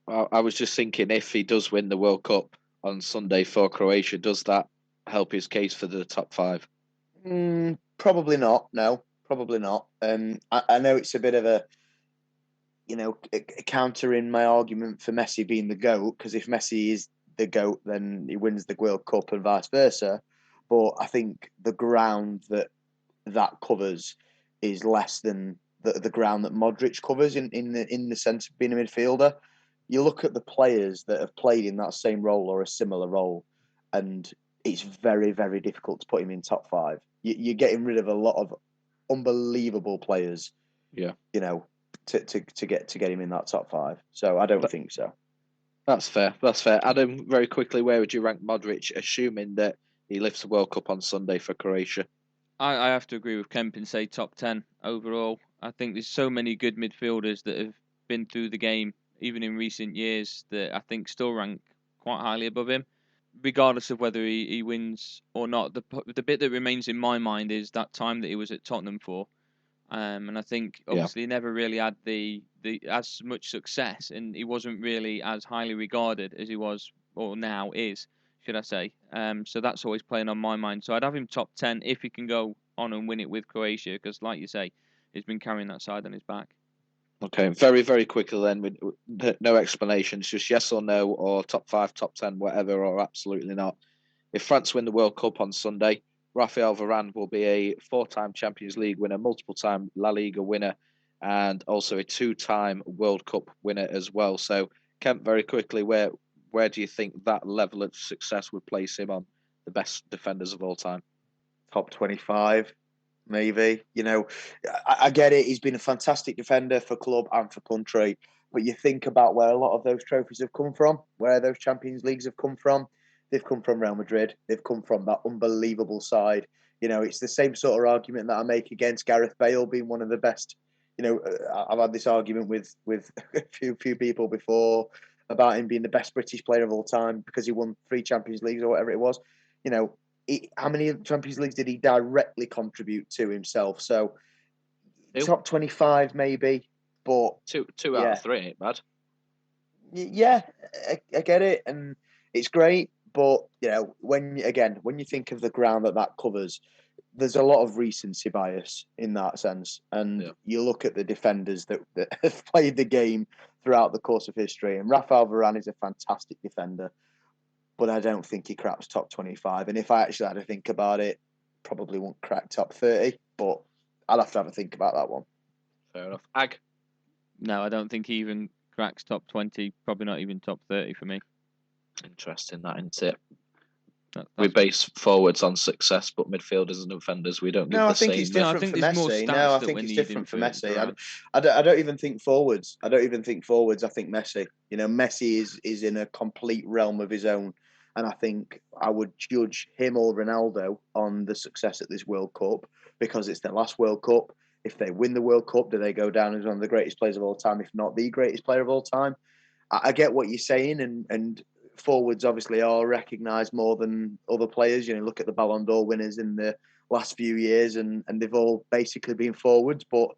Well, I was just thinking, if he does win the World Cup on Sunday for Croatia, does that help his case for the top 5? Probably not. No, probably not. I know it's a bit of a countering my argument for Messi being the GOAT, because if Messi is the GOAT, then he wins the World Cup and vice versa. But I think the ground that covers is less than the ground that Modric covers in the sense of being a midfielder. You look at the players that have played in that same role or a similar role, and it's very, very difficult to put him in top 5. You're getting rid of a lot of unbelievable players. Yeah. To get him in that top 5. So I don't think so. That's fair. Adam, very quickly, where would you rank Modric, assuming that he lifts the World Cup on Sunday for Croatia? I have to agree with Kemp and say top 10 overall. I think there's so many good midfielders that have been through the game, even in recent years, that I think still rank quite highly above him, regardless of whether he wins or not. The bit that remains in my mind is that time that he was at Tottenham for. And I think obviously he never really had the as much success, and he wasn't really as highly regarded as he was or now is, should I say. So that's always playing on my mind. So I'd have him top 10 if he can go on and win it with Croatia, because like you say, he's been carrying that side on his back. Okay, very, very quickly then, with no explanations, just yes or no, or top 5, top 10, whatever, or absolutely not. If France win the World Cup on Sunday, Rafael Varane will be a 4-time Champions League winner, multiple-time La Liga winner, and also a 2-time World Cup winner as well. So, Kemp, very quickly, where do you think that level of success would place him on the best defenders of all time? Top 25, maybe. I get it. He's been a fantastic defender for club and for country, But you think about where a lot of those trophies have come from, where those Champions Leagues have come from. They've come from Real Madrid. They've come from that unbelievable side. It's the same sort of argument that I make against Gareth Bale being one of the best. I've had this argument with a few people before about him being the best British player of all time because he won 3 Champions Leagues or whatever it was. How many Champions Leagues did he directly contribute to himself? So top 25 maybe, but two out of 3 ain't bad. Yeah, I get it, and it's great. But when you think of the ground that covers, there's a lot of recency bias in that sense. And you look at the defenders that have played the game throughout the course of history, and Rafael Varane is a fantastic defender, but I don't think he cracks top 25. And if I actually had to think about it, probably won't crack top 30. But I'll have to have a think about that one. Fair enough. Ag? No, I don't think he even cracks top 20. Probably not even top 30 for me. Interesting, that, isn't it? We base forwards on success, but midfielders and defenders, we don't give the same. No, I think it's different for Messi. No, I think it's different for Messi. I don't even think forwards. I think Messi. Messi is in a complete realm of his own. And I think I would judge him or Ronaldo on the success at this World Cup because it's their last World Cup. If they win the World Cup, do they go down as one of the greatest players of all time, if not the greatest player of all time? I get what you're saying, and forwards obviously are recognised more than other players. Look at the Ballon d'Or winners in the last few years, and they've all basically been forwards. But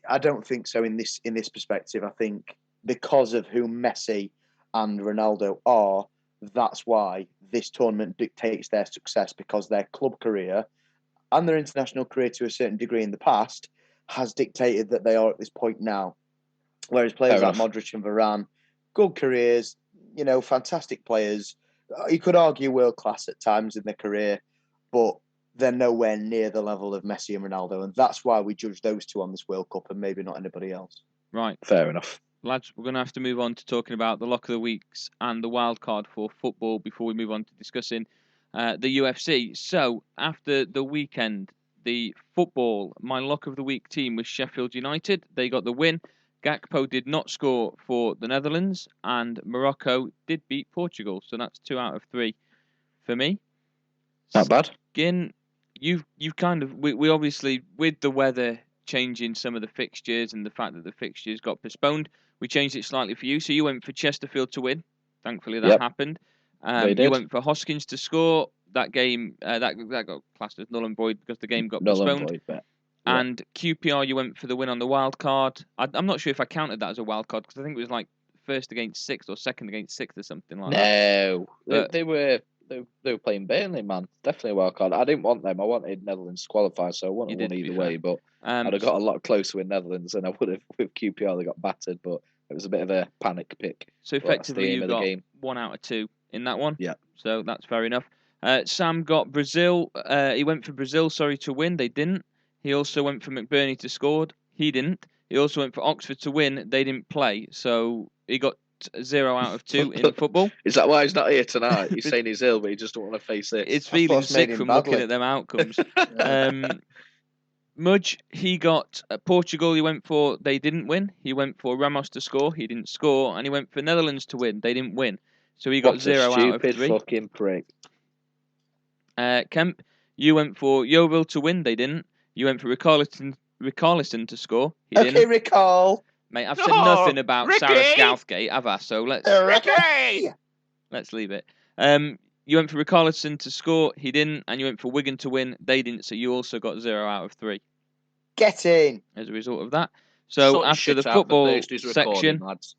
I don't think so in this perspective. I think because of who Messi and Ronaldo are, that's why this tournament dictates their success, because their club career and their international career to a certain degree in the past has dictated that they are at this point now. Whereas players like Modric and Varane, good careers, fantastic players. You could argue world class at times in their career, but they're nowhere near the level of Messi and Ronaldo. And that's why we judge those two on this World Cup and maybe not anybody else. Right. Fair enough. Lads, we're going to have to move on to talking about the lock of the weeks and the wild card for football before we move on to discussing the UFC. So, after the weekend, the football, my lock of the week team was Sheffield United. They got the win. Gakpo did not score for the Netherlands, and Morocco did beat Portugal. So that's 2 out of 3 for me. Not bad. Skin, you've kind of, we obviously, with the weather changing some of the fixtures and the fact that the fixtures got postponed, we changed it slightly for you. So you went for Chesterfield to win. Thankfully that happened. You went for Hoskins to score. That game, that got classed as null and void because the game got postponed. And QPR, you went for the win on the wild card. I'm not sure if I counted that as a wild card because I think it was like first against sixth or second against sixth or something like that. No, they were playing Burnley, man. Definitely a wild card. I didn't want them. I wanted Netherlands to qualify, so I wouldn't have won either way. But I'd have got a lot closer with Netherlands than I would have with QPR. They got battered, but it was a bit of a panic pick. So effectively, you got 1 out of 2 in that one. Yeah. So that's fair enough. Sam got Brazil. He went for Brazil, to win. They didn't. He also went for McBurney to score. He didn't. He also went for Oxford to win. They didn't play. So he got 0 out of 2 in football. Is that why he's not here tonight? He's saying he's ill, but he just don't want to face it. It's feeling sick from looking at them outcomes. Mudge, he got Portugal. He went for. They didn't win. He went for Ramos to score. He didn't score. And he went for Netherlands to win. They didn't win. So he got 0 out of 3. Stupid fucking prick. Kemp, you went for Yeovil to win. They didn't. You went for Richarlison to score. He didn't. Recall. Mate, I've said nothing about Ricky! Sarah Southgate, have I? So let's leave it. You went for Richarlison to score. He didn't. And you went for Wigan to win. They didn't. So you also got 0 out of 3. Get in. As a result of that. So after the football section, lads.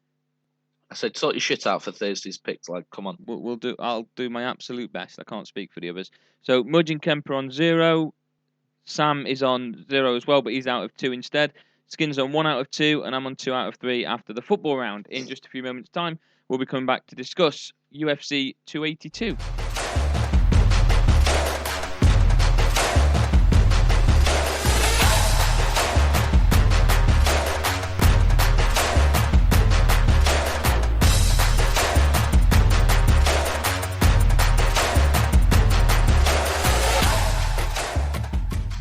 I said, sort your shit out for Thursday's picks. Like, come on. We'll do. I'll do my absolute best. I can't speak for the others. So Mudge and Kemp are on 0. Sam is on 0 as well, but he's out of 2 instead. Skin's on 1 out of 2, and I'm on 2 out of 3 after the football round. In just a few moments' time, we'll be coming back to discuss UFC 282.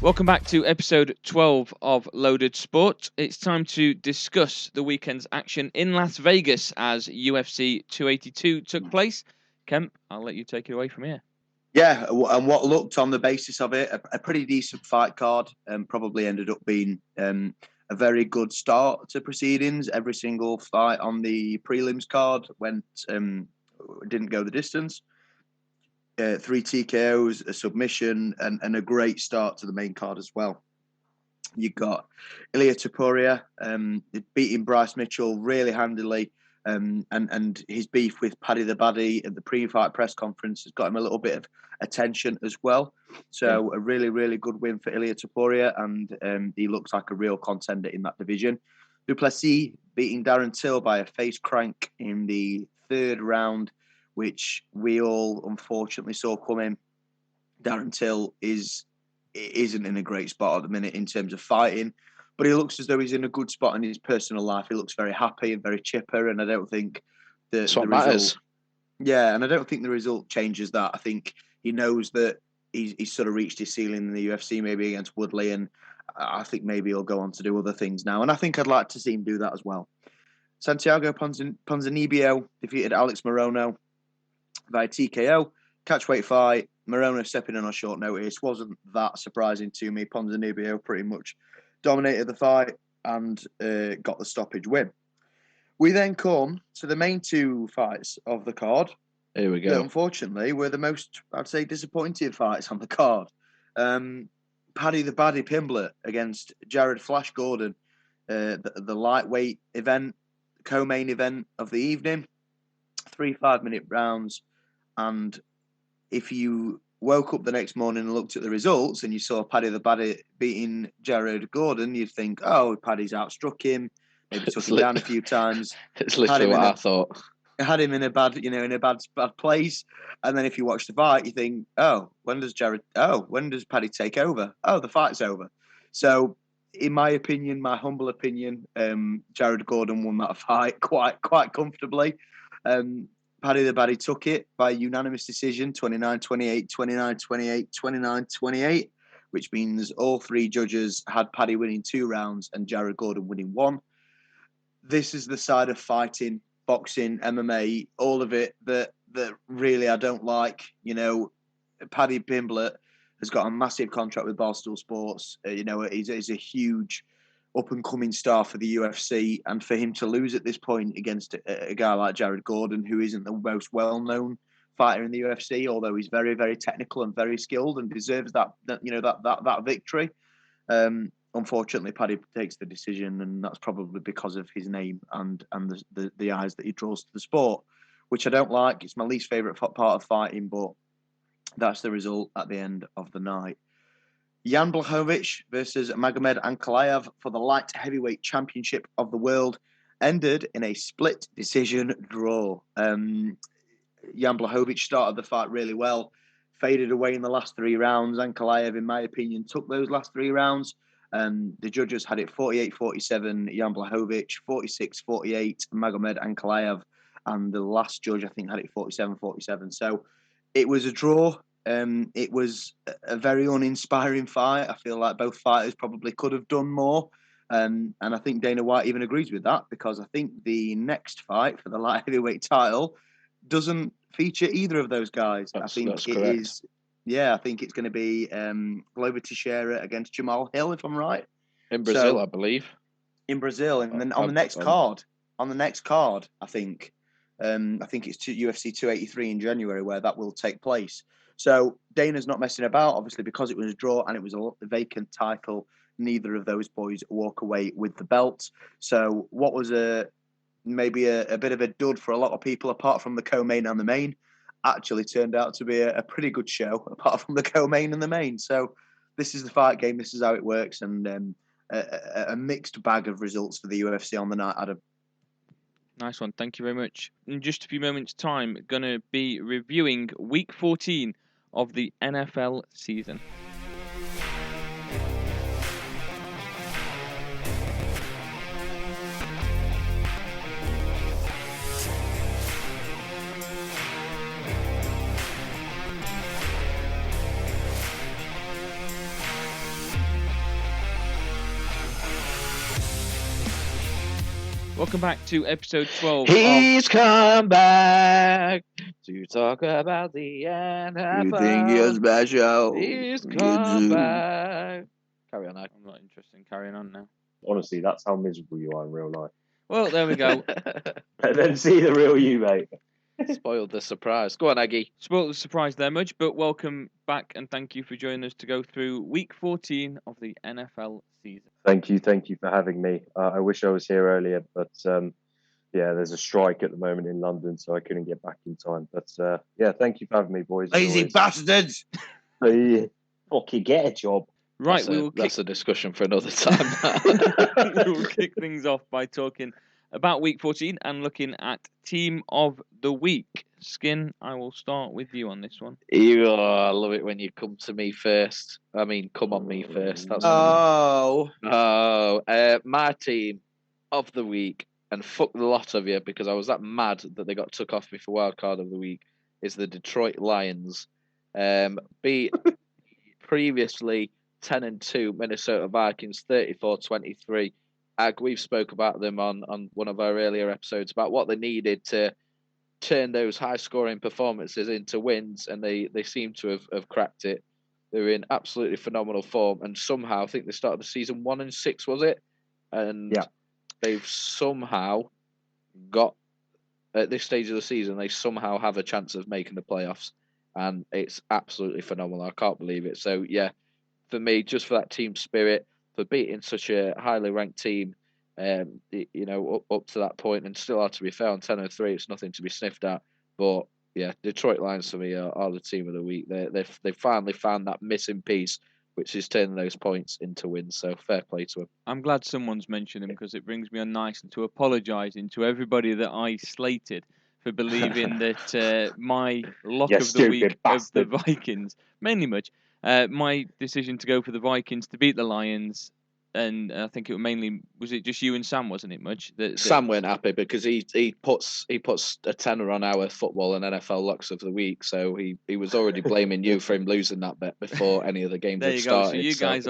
Welcome back to episode 12 of Loaded Sport. It's time to discuss the weekend's action in Las Vegas as UFC 282 took place. Kemp, I'll let you take it away from here. Yeah, and what looked on the basis of it, a pretty decent fight card, probably ended up being a very good start to proceedings. Every single fight on the prelims card didn't go the distance. 3 TKOs, a submission, and a great start to the main card as well. You got Ilia Topuria beating Bryce Mitchell really handily, and his beef with Paddy the Baddy at the pre-fight press conference has got him a little bit of attention as well. So a really, really good win for Ilia Topuria, and he looks like a real contender in that division. Duplessis beating Darren Till by a face crank in the 3rd round, which we all unfortunately saw coming. Darren Till isn't in a great spot at the minute in terms of fighting, but he looks as though he's in a good spot in his personal life. He looks very happy and very chipper, and I don't think the result. Yeah, and I don't think the result changes that. I think he knows that he's sort of reached his ceiling in the UFC, maybe against Woodley, and I think maybe he'll go on to do other things now. And I think I'd like to see him do that as well. Santiago Ponzinibbio defeated Alex Morono via TKO. Catchweight fight. Morono stepping in on short notice. Wasn't that surprising to me. Ponzinibbio pretty much dominated the fight and got the stoppage win. We then come to the main 2 fights of the card. Here we go. That unfortunately were the most, I'd say, disappointing fights on the card. Paddy the Baddy Pimblett against Jared Flash Gordon. The lightweight event, co-main event of the evening. 3 5-minute rounds. And if you woke up the next morning and looked at the results and you saw Paddy the Baddy beating Jared Gordon, you'd think, oh, Paddy's outstruck him, maybe took him down a few times. It's literally what I thought. Had him in a bad place. And then if you watch the fight, you think, when does Paddy take over? Oh, the fight's over. So in my opinion, my humble opinion, Jared Gordon won that fight quite comfortably. Paddy the Baddy took it by unanimous decision, 29-28, 29-28, 29-28, which means all 3 judges had Paddy winning 2 rounds and Jared Gordon winning 1. This is the side of fighting, boxing, MMA, all of it that really I don't like. You know, Paddy Pimblett has got a massive contract with Barstool Sports. He's a huge up-and-coming star for the UFC, and for him to lose at this point against a guy like Jared Gordon, who isn't the most well-known fighter in the UFC, although he's very, very technical and very skilled and deserves that victory. Unfortunately, Paddy takes the decision, and that's probably because of his name and the eyes that he draws to the sport, which I don't like. It's my least favourite part of fighting, but that's the result at the end of the night. Jan Blachowicz versus Magomed Ankalaev for the light heavyweight championship of the world ended in a split decision draw. Jan Blachowicz started the fight really well, faded away in the last 3 rounds. Ankalaev, in my opinion, took those last 3 rounds. The judges had it 48-47 Jan Blachowicz, 46-48 Magomed Ankalaev, and the last judge, I think, had it 47-47. So it was a draw. It was a very uninspiring fight. I feel like both fighters probably could have done more. And I think Dana White even agrees with that, because I think the next fight for the light heavyweight title doesn't feature either of those guys. I think it's going to be Glover Teixeira against Jamal Hill, if I'm right. In Brazil, I believe. In Brazil. And then on the next card, I think it's UFC 283 in January where that will take place. So Dana's not messing about, obviously, because it was a draw and it was a vacant title. Neither of those boys walk away with the belts. So what was maybe a bit of a dud for a lot of people, apart from the co-main and the main, actually turned out to be a pretty good show, apart from the co-main and the main. So this is the fight game. This is how it works. And a mixed bag of results for the UFC on the night, Adam. Nice one. Thank you very much. In just a few moments' time, going to be reviewing Week 14 of the NFL season. Welcome back to episode 12 He's come back to talk about the NFL. You think you're special? He's You come do. back. Carry on, Ag. I'm not interested in carrying on now. Honestly, that's how miserable you are in real life. Well, there we go. And then see the real you, mate. Spoiled the surprise. Go on, Aggie. Spoiled the surprise there much, but welcome back and thank you for joining us to go through week 14 of the NFL season. Thank you for having me. I wish I was here earlier, but there's a strike at the moment in London, so I couldn't get back in time. But thank you for having me, boys. Lazy bastards! Fucking get a job. Right, That's a discussion for another time. we will kick things off by talking about week 14 and looking at team of the week. Skin, I will start with you on this one. I love it when you come to me first. I mean, come on me first. That's my team of the week, and fuck the lot of you because I was that mad that they got took off me for wildcard of the week, is the Detroit Lions. Beat previously 10-2 Minnesota Vikings 34-23. We've spoke about them on one of our earlier episodes about what they needed to turn those high-scoring performances into wins, and they seem to have cracked it. They're in absolutely phenomenal form, and somehow I think they started the season 1-6, was it? And they've somehow got at this stage of the season, they somehow have a chance of making the playoffs, and it's absolutely phenomenal. I can't believe it. So yeah, for me, just for that team spirit, for beating such a highly ranked team, up to that point, and still hard to be fair on 10-3, it's nothing to be sniffed at. But yeah, Detroit Lions for me are the team of the week. They finally found that missing piece, which is turning those points into wins. So fair play to them. I'm glad someone's mentioned him because it brings me on nicely to apologising to everybody that I slated for believing that my lock of the week bastard. of the Vikings, mainly much, my decision to go for the Vikings to beat the Lions. And I think was it just you and Sam, wasn't it, Mudge? Sam weren't happy because he puts a tenner on our football and NFL locks of the week, so he was already blaming you for him losing that bet before any of the games had started. So you guys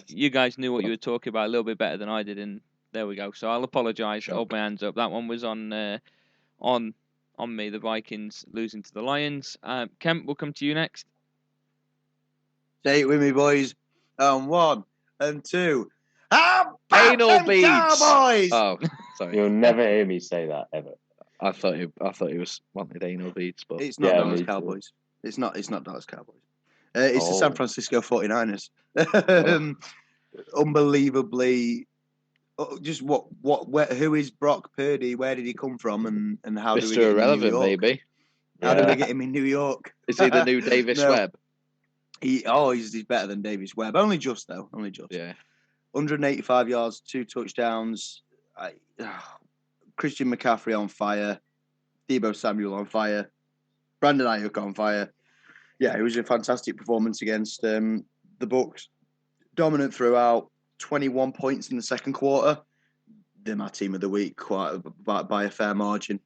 you guys knew what you were talking about a little bit better than I did, and there we go. So I'll apologise. Hold my hands up. That one was on me, the Vikings losing to the Lions. Kemp, we'll come to you next. Say it with me, boys. 1 and 2. Anal beads. Cowboys! Oh, sorry. You'll never hear me say that ever. I thought he was wanted anal beads, but It's not Dallas Cowboys. It's not Dallas Cowboys. It's the San Francisco 49ers. Unbelievably, just who is Brock Purdy? Where did he come from, and how do we get him Irrelevant, in New York? maybe. How do we get him in New York? Is he the new Davis Webb? He's better than Davis Webb. Only just. Yeah. 185 yards, 2 touchdowns. Christian McCaffrey on fire. Deebo Samuel on fire. Brandon Ayuk on fire. Yeah, it was a fantastic performance against the Bucs. Dominant throughout. 21 points in the second quarter. They're my team of the week by a fair margin.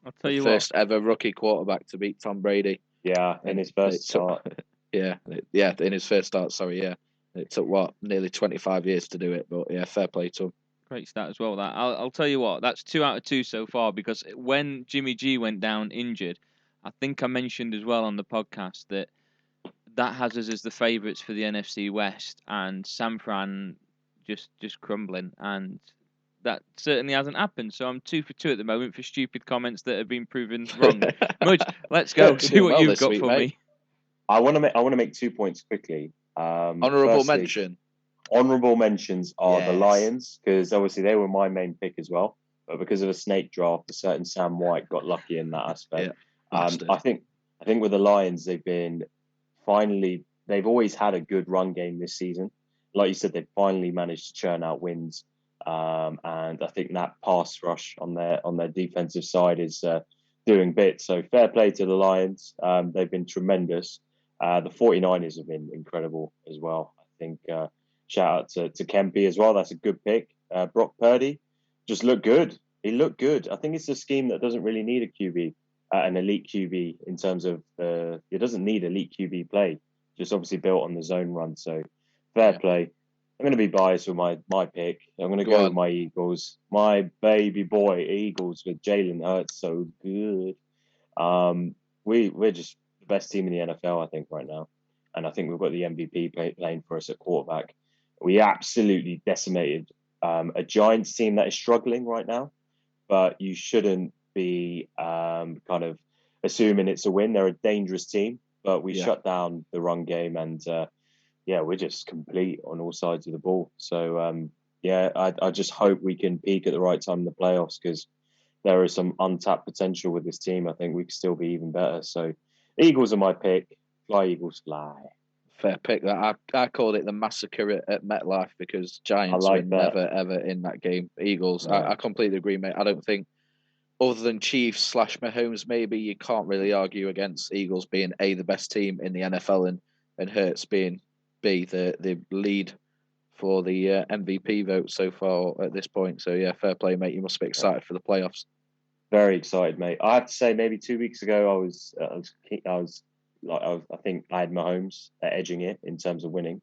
I'll tell you first ever rookie quarterback to beat Tom Brady. Yeah, in his first start. In his first start. Sorry, yeah. It took nearly 25 years to do it, but yeah, fair play to him. Great stat as well. That I'll tell you what, that's 2 out of 2 so far. Because when Jimmy G went down injured, I think I mentioned as well on the podcast that has us as the favourites for the NFC West, and San Fran just crumbling, and that certainly hasn't happened. So I'm 2 for 2 at the moment for stupid comments that have been proven wrong. Mudge, let's go. See what you've got for me. I want to make 2 points quickly. Honourable mention. Honourable mentions are the Lions, because obviously they were my main pick as well. But because of a snake draft, a certain Sam White got lucky in that aspect. Yeah, I think with the Lions, they've always had a good run game this season. Like you said, they've finally managed to churn out wins. And I think that pass rush on their defensive side is doing bits. So fair play to the Lions. They've been tremendous. The 49ers have been incredible as well. I think shout out to Kempy as well. That's a good pick. Brock Purdy just looked good. He looked good. I think it's a scheme that doesn't really need a QB, an elite QB in terms of it doesn't need elite QB play. Just obviously built on the zone run. So fair play. I'm going to be biased with my pick. I'm going to go with my Eagles. My baby boy Eagles with Jalen Hurts, so good. We're just the best team in the NFL, I think, right now. And I think we've got the MVP playing for us at quarterback. We absolutely decimated a Giants team that is struggling right now. But you shouldn't be kind of assuming it's a win. They're a dangerous team, but we shut down the run game and we're just complete on all sides of the ball. So, I just hope we can peak at the right time in the playoffs because there is some untapped potential with this team. I think we could still be even better. So, Eagles are my pick. Fly, Eagles, fly. Fair pick. That I called it the massacre at MetLife because Giants were never, ever in that game. Eagles, no. I completely agree, mate. I don't think, other than Chiefs / Mahomes, maybe you can't really argue against Eagles being A, the best team in the NFL and Hurts being B, the lead for the MVP vote so far at this point. So, yeah, fair play, mate. You must be excited for the playoffs. Very excited, mate. I have to say, maybe 2 weeks ago, I think I had Mahomes edging it in terms of winning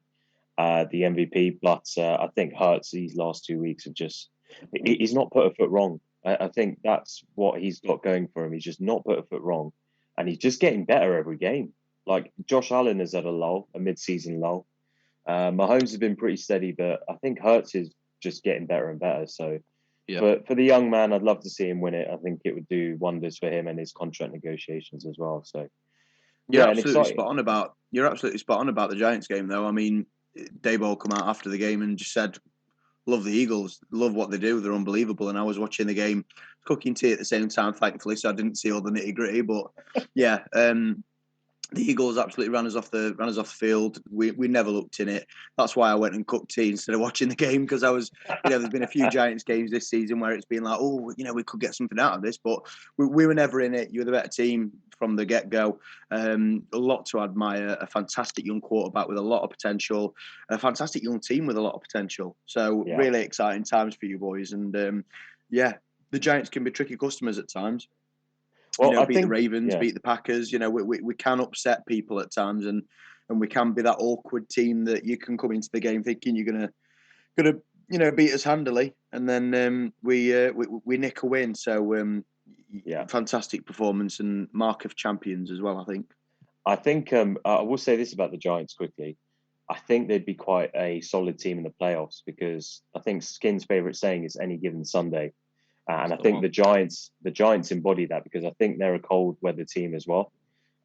the MVP, but I think Hurts these last 2 weeks are he's not put a foot wrong. I think that's what he's got going for him. He's just not put a foot wrong, and he's just getting better every game. Like Josh Allen is at a mid-season lull. Mahomes has been pretty steady, but I think Hurts is just getting better and better. So for the young man, I'd love to see him win it. I think it would do wonders for him and his contract negotiations as well. So. You're absolutely spot on about the Giants game, though. I mean, Daboll come out after the game and just said, "Love the Eagles, love what they do. They're unbelievable." And I was watching the game, cooking tea at the same time, thankfully, so I didn't see all the nitty gritty. But yeah, the Eagles absolutely ran us off the field. We never looked in it. That's why I went and cooked tea instead of watching the game because I was, there's been a few Giants games this season where it's been like, we could get something out of this, but we were never in it. You were the better team from the get-go. A lot to admire. A fantastic young quarterback with a lot of potential. A fantastic young team with a lot of potential. So really exciting times for you boys. And the Giants can be tricky customers at times. Well, beat the Ravens, beat the Packers. We can upset people at times, and we can be that awkward team that you can come into the game thinking you're gonna beat us handily, and then we nick a win. So fantastic performance and mark of champions as well. I think I will say this about the Giants quickly. I think they'd be quite a solid team in the playoffs because I think Skin's favorite saying is any given Sunday. And I think the Giants embody that because I think they're a cold weather team as well.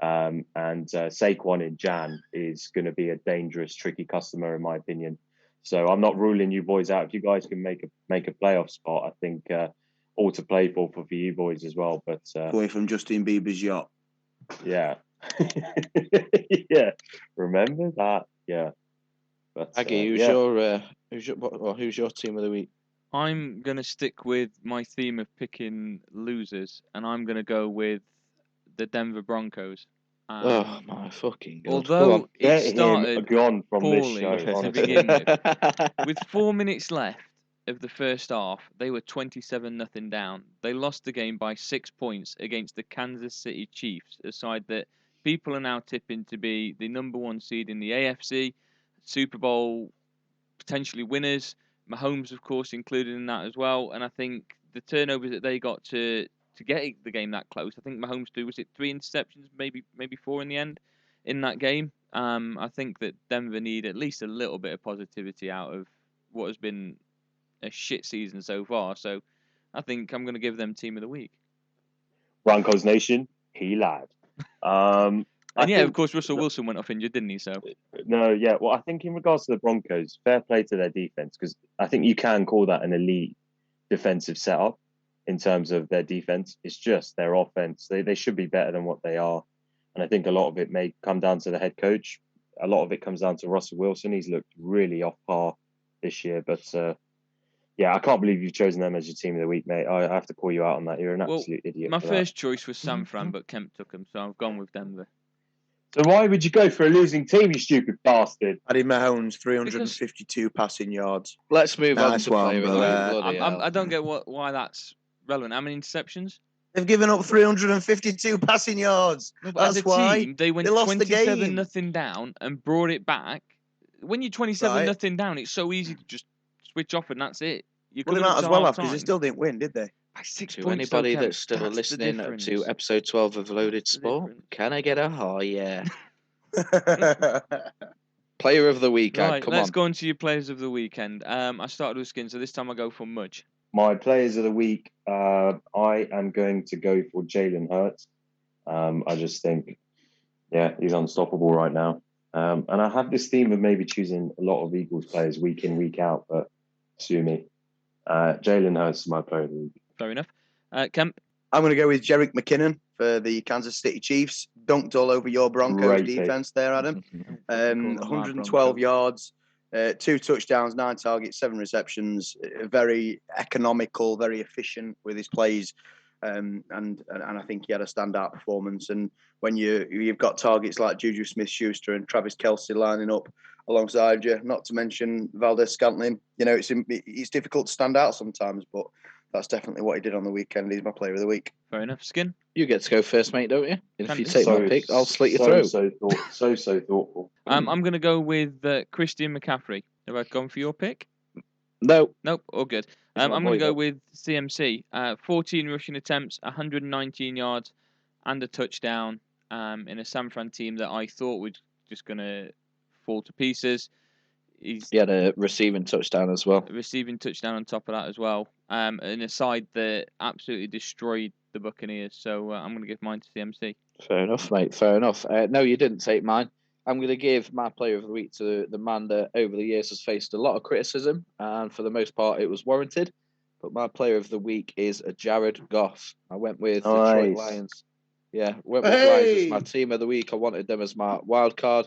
And Saquon in Jan is going to be a dangerous, tricky customer in my opinion. So I'm not ruling you boys out. If you guys can make a playoff spot, I think all to play for you boys as well. But away from Justin Bieber's yacht. Yeah, yeah. Remember that? Yeah. But Aggie, who's your team of the week? I'm going to stick with my theme of picking losers, and I'm going to go with the Denver Broncos. Oh, my fucking God. Although it started gone from poorly this show, to begin with 4 minutes left of the first half, they were 27-0 down. They lost the game by 6 points against the Kansas City Chiefs, a side that people are now tipping to be the number 1 seed in the AFC, Super Bowl potentially winners. Mahomes, of course, included in that as well. And I think the turnovers that they got to get the game that close, I think Mahomes was it 3 interceptions, maybe 4 in the end in that game. I think that Denver need at least a little bit of positivity out of what has been a shit season so far. So I think I'm going to give them team of the week. Broncos Nation, he lied. Of course, Russell Wilson went off injured, didn't he? So no, yeah. Well, I think in regards to the Broncos, fair play to their defense because I think you can call that an elite defensive setup in terms of their defense. It's just their offense. They should be better than what they are, and I think a lot of it may come down to the head coach. A lot of it comes down to Russell Wilson. He's looked really off par this year, but I can't believe you've chosen them as your team of the week, mate. I have to call you out on that. You're an absolute idiot. My first choice was San Fran, but Kemp took him, so I've gone with Denver. So why would you go for a losing team, you stupid bastard? I did Mahomes 352 passing yards. Let's move on to play. I don't get why that's relevant. How many interceptions? They've given up 352 passing yards. No, that's why team, they went 27-0 down and brought it back when you're 27-0 down, it's so easy to just switch off and that's it. Well, they might as well have, because they still didn't win, did they? By 6 To points, anybody though, Kemp, that's still that's the listening difference. to episode 12 of Loaded That's the Sport, difference. can I get a oh yeah? Player of the weekend, Right, come let's on. go on to your players of the weekend. I started with Skin, so this time I go for Mudge. My players of the week, I am going to go for Jalen Hurts. I just think, he's unstoppable right now. And I have this theme of maybe choosing a lot of Eagles players week in, week out, but sue me. Jalen Hurts is my player of the week. Fair enough. Kemp? I'm going to go with Jerick McKinnon for the Kansas City Chiefs. Dunked all over your Broncos defense there, Adam. 112 yards, 2 touchdowns, 9 targets, 7 receptions. Very economical, very efficient with his plays. And I think he had a standout performance. And when you've got targets like Juju Smith-Schuster and Travis Kelce lining up alongside you, not to mention Valdez-Scantling, it's difficult to stand out sometimes, but that's definitely what he did on the weekend. He's my player of the week. Fair enough. Skin? You get to go first, mate, don't you? If you take So- my pick, I'll slit your throat. So thoughtful. I'm going to go with Christian McCaffrey. Have I gone for your pick? No. Nope, all good. He's I'm my going to boy, go though. with CMC. 14 rushing attempts, 119 yards, and a touchdown in a San Fran team that I thought was just going to fall to pieces. He had a receiving touchdown as well. Receiving touchdown on top of that as well. In a side that absolutely destroyed the Buccaneers. So I'm going to give mine to CMC. Fair enough, mate. Fair enough. No, you didn't take mine. I'm going to give my player of the week to the man that over the years has faced a lot of criticism, and for the most part it was warranted. But my player of the week is Jared Goff. I went with the Detroit Lions. Yeah, went with Lions as my team of the week. I wanted them as my wild card.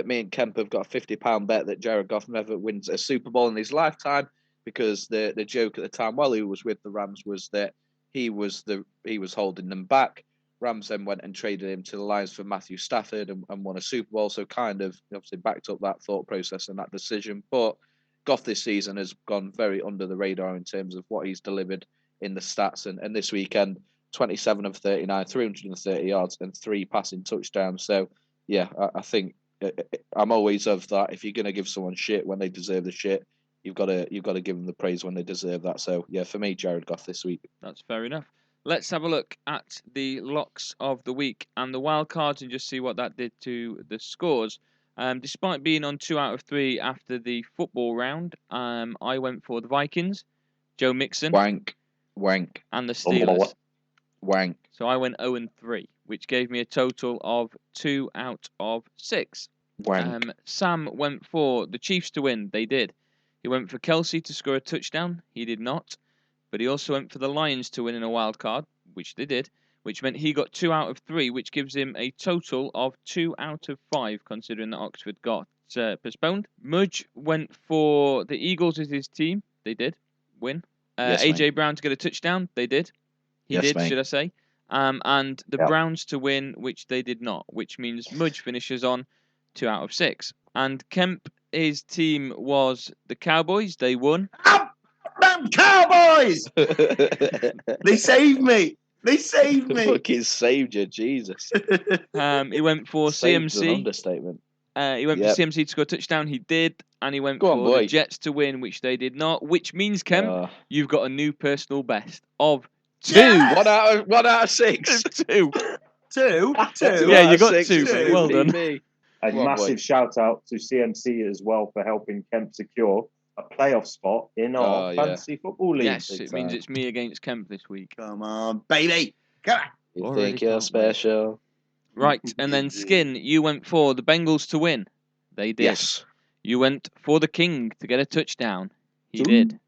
Me and Kemp have got a £50 bet that Jared Goff never wins a Super Bowl in his lifetime, because the joke at the time while he was with the Rams was that he was holding them back. Rams then went and traded him to the Lions for Matthew Stafford and won a Super Bowl, so kind of obviously backed up that thought process and that decision. But Goff this season has gone very under the radar in terms of what he's delivered in the stats. And this weekend, 27 of 39, 330 yards and 3 passing touchdowns. So, yeah, I think I'm always of that. If you're going to give someone shit when they deserve the shit, you've got to give them the praise when they deserve that. So, yeah, for me, Jared Goff this week. That's fair enough. Let's have a look at the locks of the week and the wild cards and just see what that did to the scores. Despite being on 2 out of 3 after the football round, I went for the Vikings, Joe Mixon, Wank, and the Steelers. Wank. So I went 0-3, which gave me a total of 2 out of 6. Wank. Sam went for the Chiefs to win. They did. He went for Kelce to score a touchdown. He did not. But he also went for the Lions to win in a wild card, which they did, which meant he got 2 out of 3, which gives him a total of 2 out of 5, considering that Oxford got postponed. Mudge went for the Eagles as his team. They did win. Yes, AJ mate. Brown to get a touchdown. They did. He Yes, did, mate. should I say. And the Browns to win, which they did not, which means Mudge finishes on 2 out of 6. And Kemp, his team was the Cowboys. They won. Cowboys! They saved me. They saved me. Fucking saved you, Jesus. He went for Saved's an CMC. understatement. He went for CMC to score a touchdown. He did. And he went Go on, for boy. the Jets to win, which they did not. Which means, Kemp, you've got a new personal best of 2. Yes! 1 out of 6. 2. 2? Yeah, you got 2, mate. Well done. A massive shout out to CMC as well for helping Kemp secure a playoff spot in our fantasy football league. Yes, it means it's me against Kemp this week. Come on, baby. Come on. You Already think you're can't special? Right, and then Skin, you went for the Bengals to win. They did. Yes. You went for the King to get a touchdown. He did.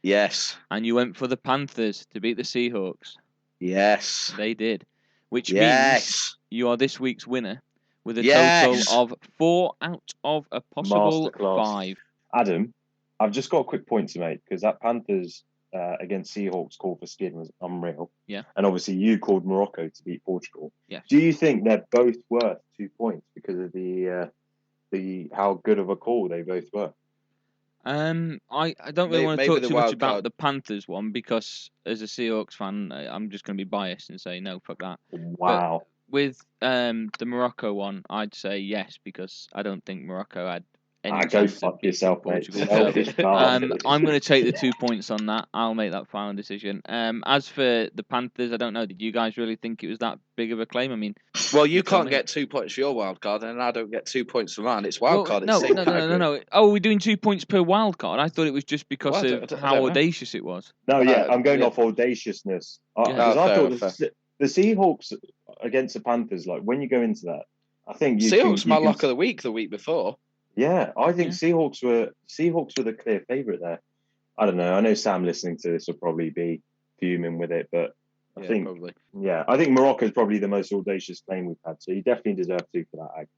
Yes. And you went for the Panthers to beat the Seahawks. Yes. They did. Which means you are this week's winner with a total of 4 out of a possible Masterclass. 5. Adam, I've just got a quick point to make, because that Panthers against Seahawks call for Skin was unreal. Yeah. And obviously you called Morocco to beat Portugal. Yes. Do you think they're both worth 2 points because of the how good of a call they both were? I don't really want to maybe talk the too much wild about card. the Panthers one, because as a Seahawks fan, I'm just going to be biased and say no, fuck that. Wow. With the Morocco one, I'd say yes, because I don't think Morocco had any Go chance of fuck beating yourself, mate. Portugal. Selfish bastard. I'm going to take the 2 points on that. I'll make that final decision. As for the Panthers, I don't know. Did you guys really think it was that big of a claim? I mean, well, you can't get 2 points for your wild card, and I don't get 2 points for mine. It's wild card. No. Oh, we're doing 2 points per wild card. I thought it was just because of how audacious it was. No, I'm going off audaciousness. Because I thought the Seahawks against the Panthers, like when you go into that, I think Seahawks my lock of the week before. Yeah, I think Seahawks were the clear favourite there. I don't know. I know Sam listening to this will probably be fuming with it, but I think Morocco is probably the most audacious claim we've had. So you definitely deserve 2 for that, Ag.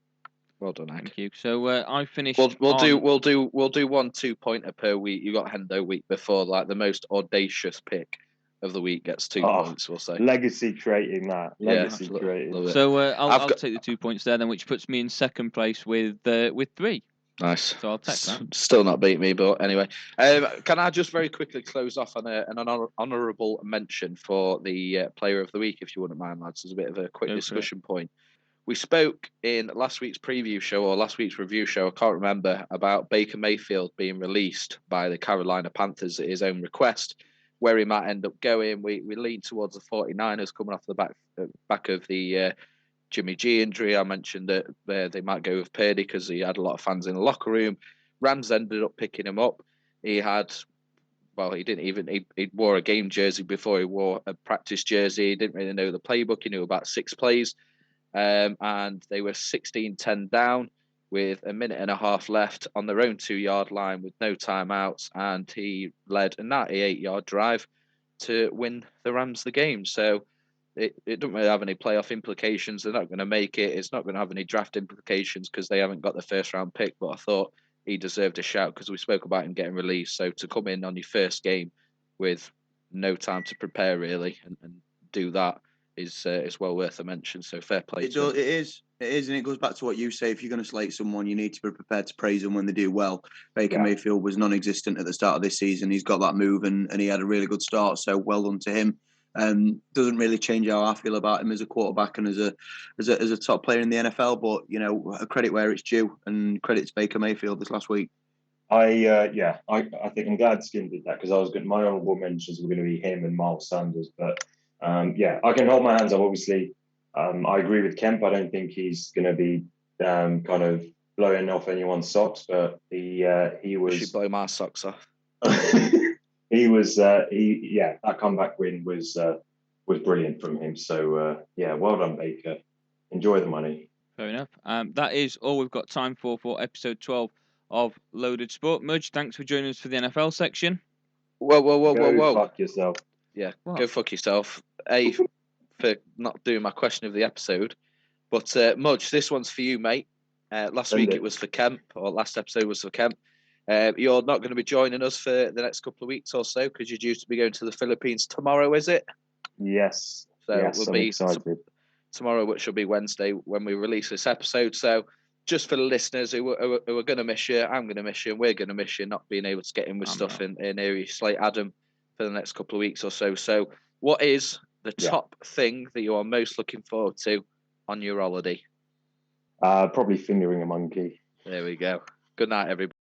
Well done, Ag. Thank you. So I finished. We'll do 1 2 pointer per week. You got Hendo week before, like the most audacious pick of the week gets 2 points. We'll say legacy creating that. Legacy creating. So I'll take the 2 points there then, which puts me in second place with 3. Nice. So I'll take that. Still not beat me, but anyway. Can I just very quickly close off on an honourable mention for the player of the week, if you wouldn't mind, lads? There's a bit of a quick discussion point. We spoke in last week's preview show or last week's review show, I can't remember, about Baker Mayfield being released by the Carolina Panthers at his own request, where he might end up going. We lean towards the 49ers coming off the back of the Jimmy G injury. I mentioned that they might go with Purdy because he had a lot of fans in the locker room. Rams ended up picking him up. He wore a game jersey before he wore a practice jersey. He didn't really know the playbook. He knew about 6 plays. And they were 16-10 down with a minute and a half left on their own 2-yard line with no timeouts. And he led a 98-yard drive to win the Rams the game. So it doesn't really have any playoff implications. They're not going to make it. It's not going to have any draft implications because they haven't got the first round pick. But I thought he deserved a shout because we spoke about him getting released. So to come in on your first game with no time to prepare really and do that is well worth a mention. So fair play. It is, and it goes back to what you say. If you're going to slate someone, you need to be prepared to praise them when they do well. Baker Mayfield was non-existent at the start of this season. He's got that move, and he had a really good start. So well done to him. Doesn't really change how I feel about him as a quarterback and as a top player in the NFL. But you know, a credit where it's due, and credit to Baker Mayfield this last week. I think I'm glad Skin did that because my honourable mentions were going to be him and Miles Sanders, but. I can hold my hands up. Obviously, I agree with Kemp. I don't think he's going to be kind of blowing off anyone's socks, but he was. You should blow my socks off. He was. That comeback win was brilliant from him. So well done, Baker. Enjoy the money. Fair enough. That is all we've got time for episode 12 of Loaded Sport. Mudge, thanks for joining us for the NFL section. Whoa! Fuck yourself. Yeah, go fuck yourself. A, for not doing my question of the episode. But, Mudge, this one's for you, mate. Last week it was for Kemp, or last episode was for Kemp. You're not going to be joining us for the next couple of weeks or so because you're due to be going to the Philippines tomorrow, is it? Yes. So yes, it will I'm be excited. Tomorrow, which will be Wednesday when we release this episode. So just for the listeners who are going to miss you, I'm going to miss you, and we're going to miss you not being able to get in with stuff in Erie Slate Adam for the next couple of weeks or so. So what is the top thing that you are most looking forward to on your holiday? Probably fingering a monkey. There we go. Good night, everybody.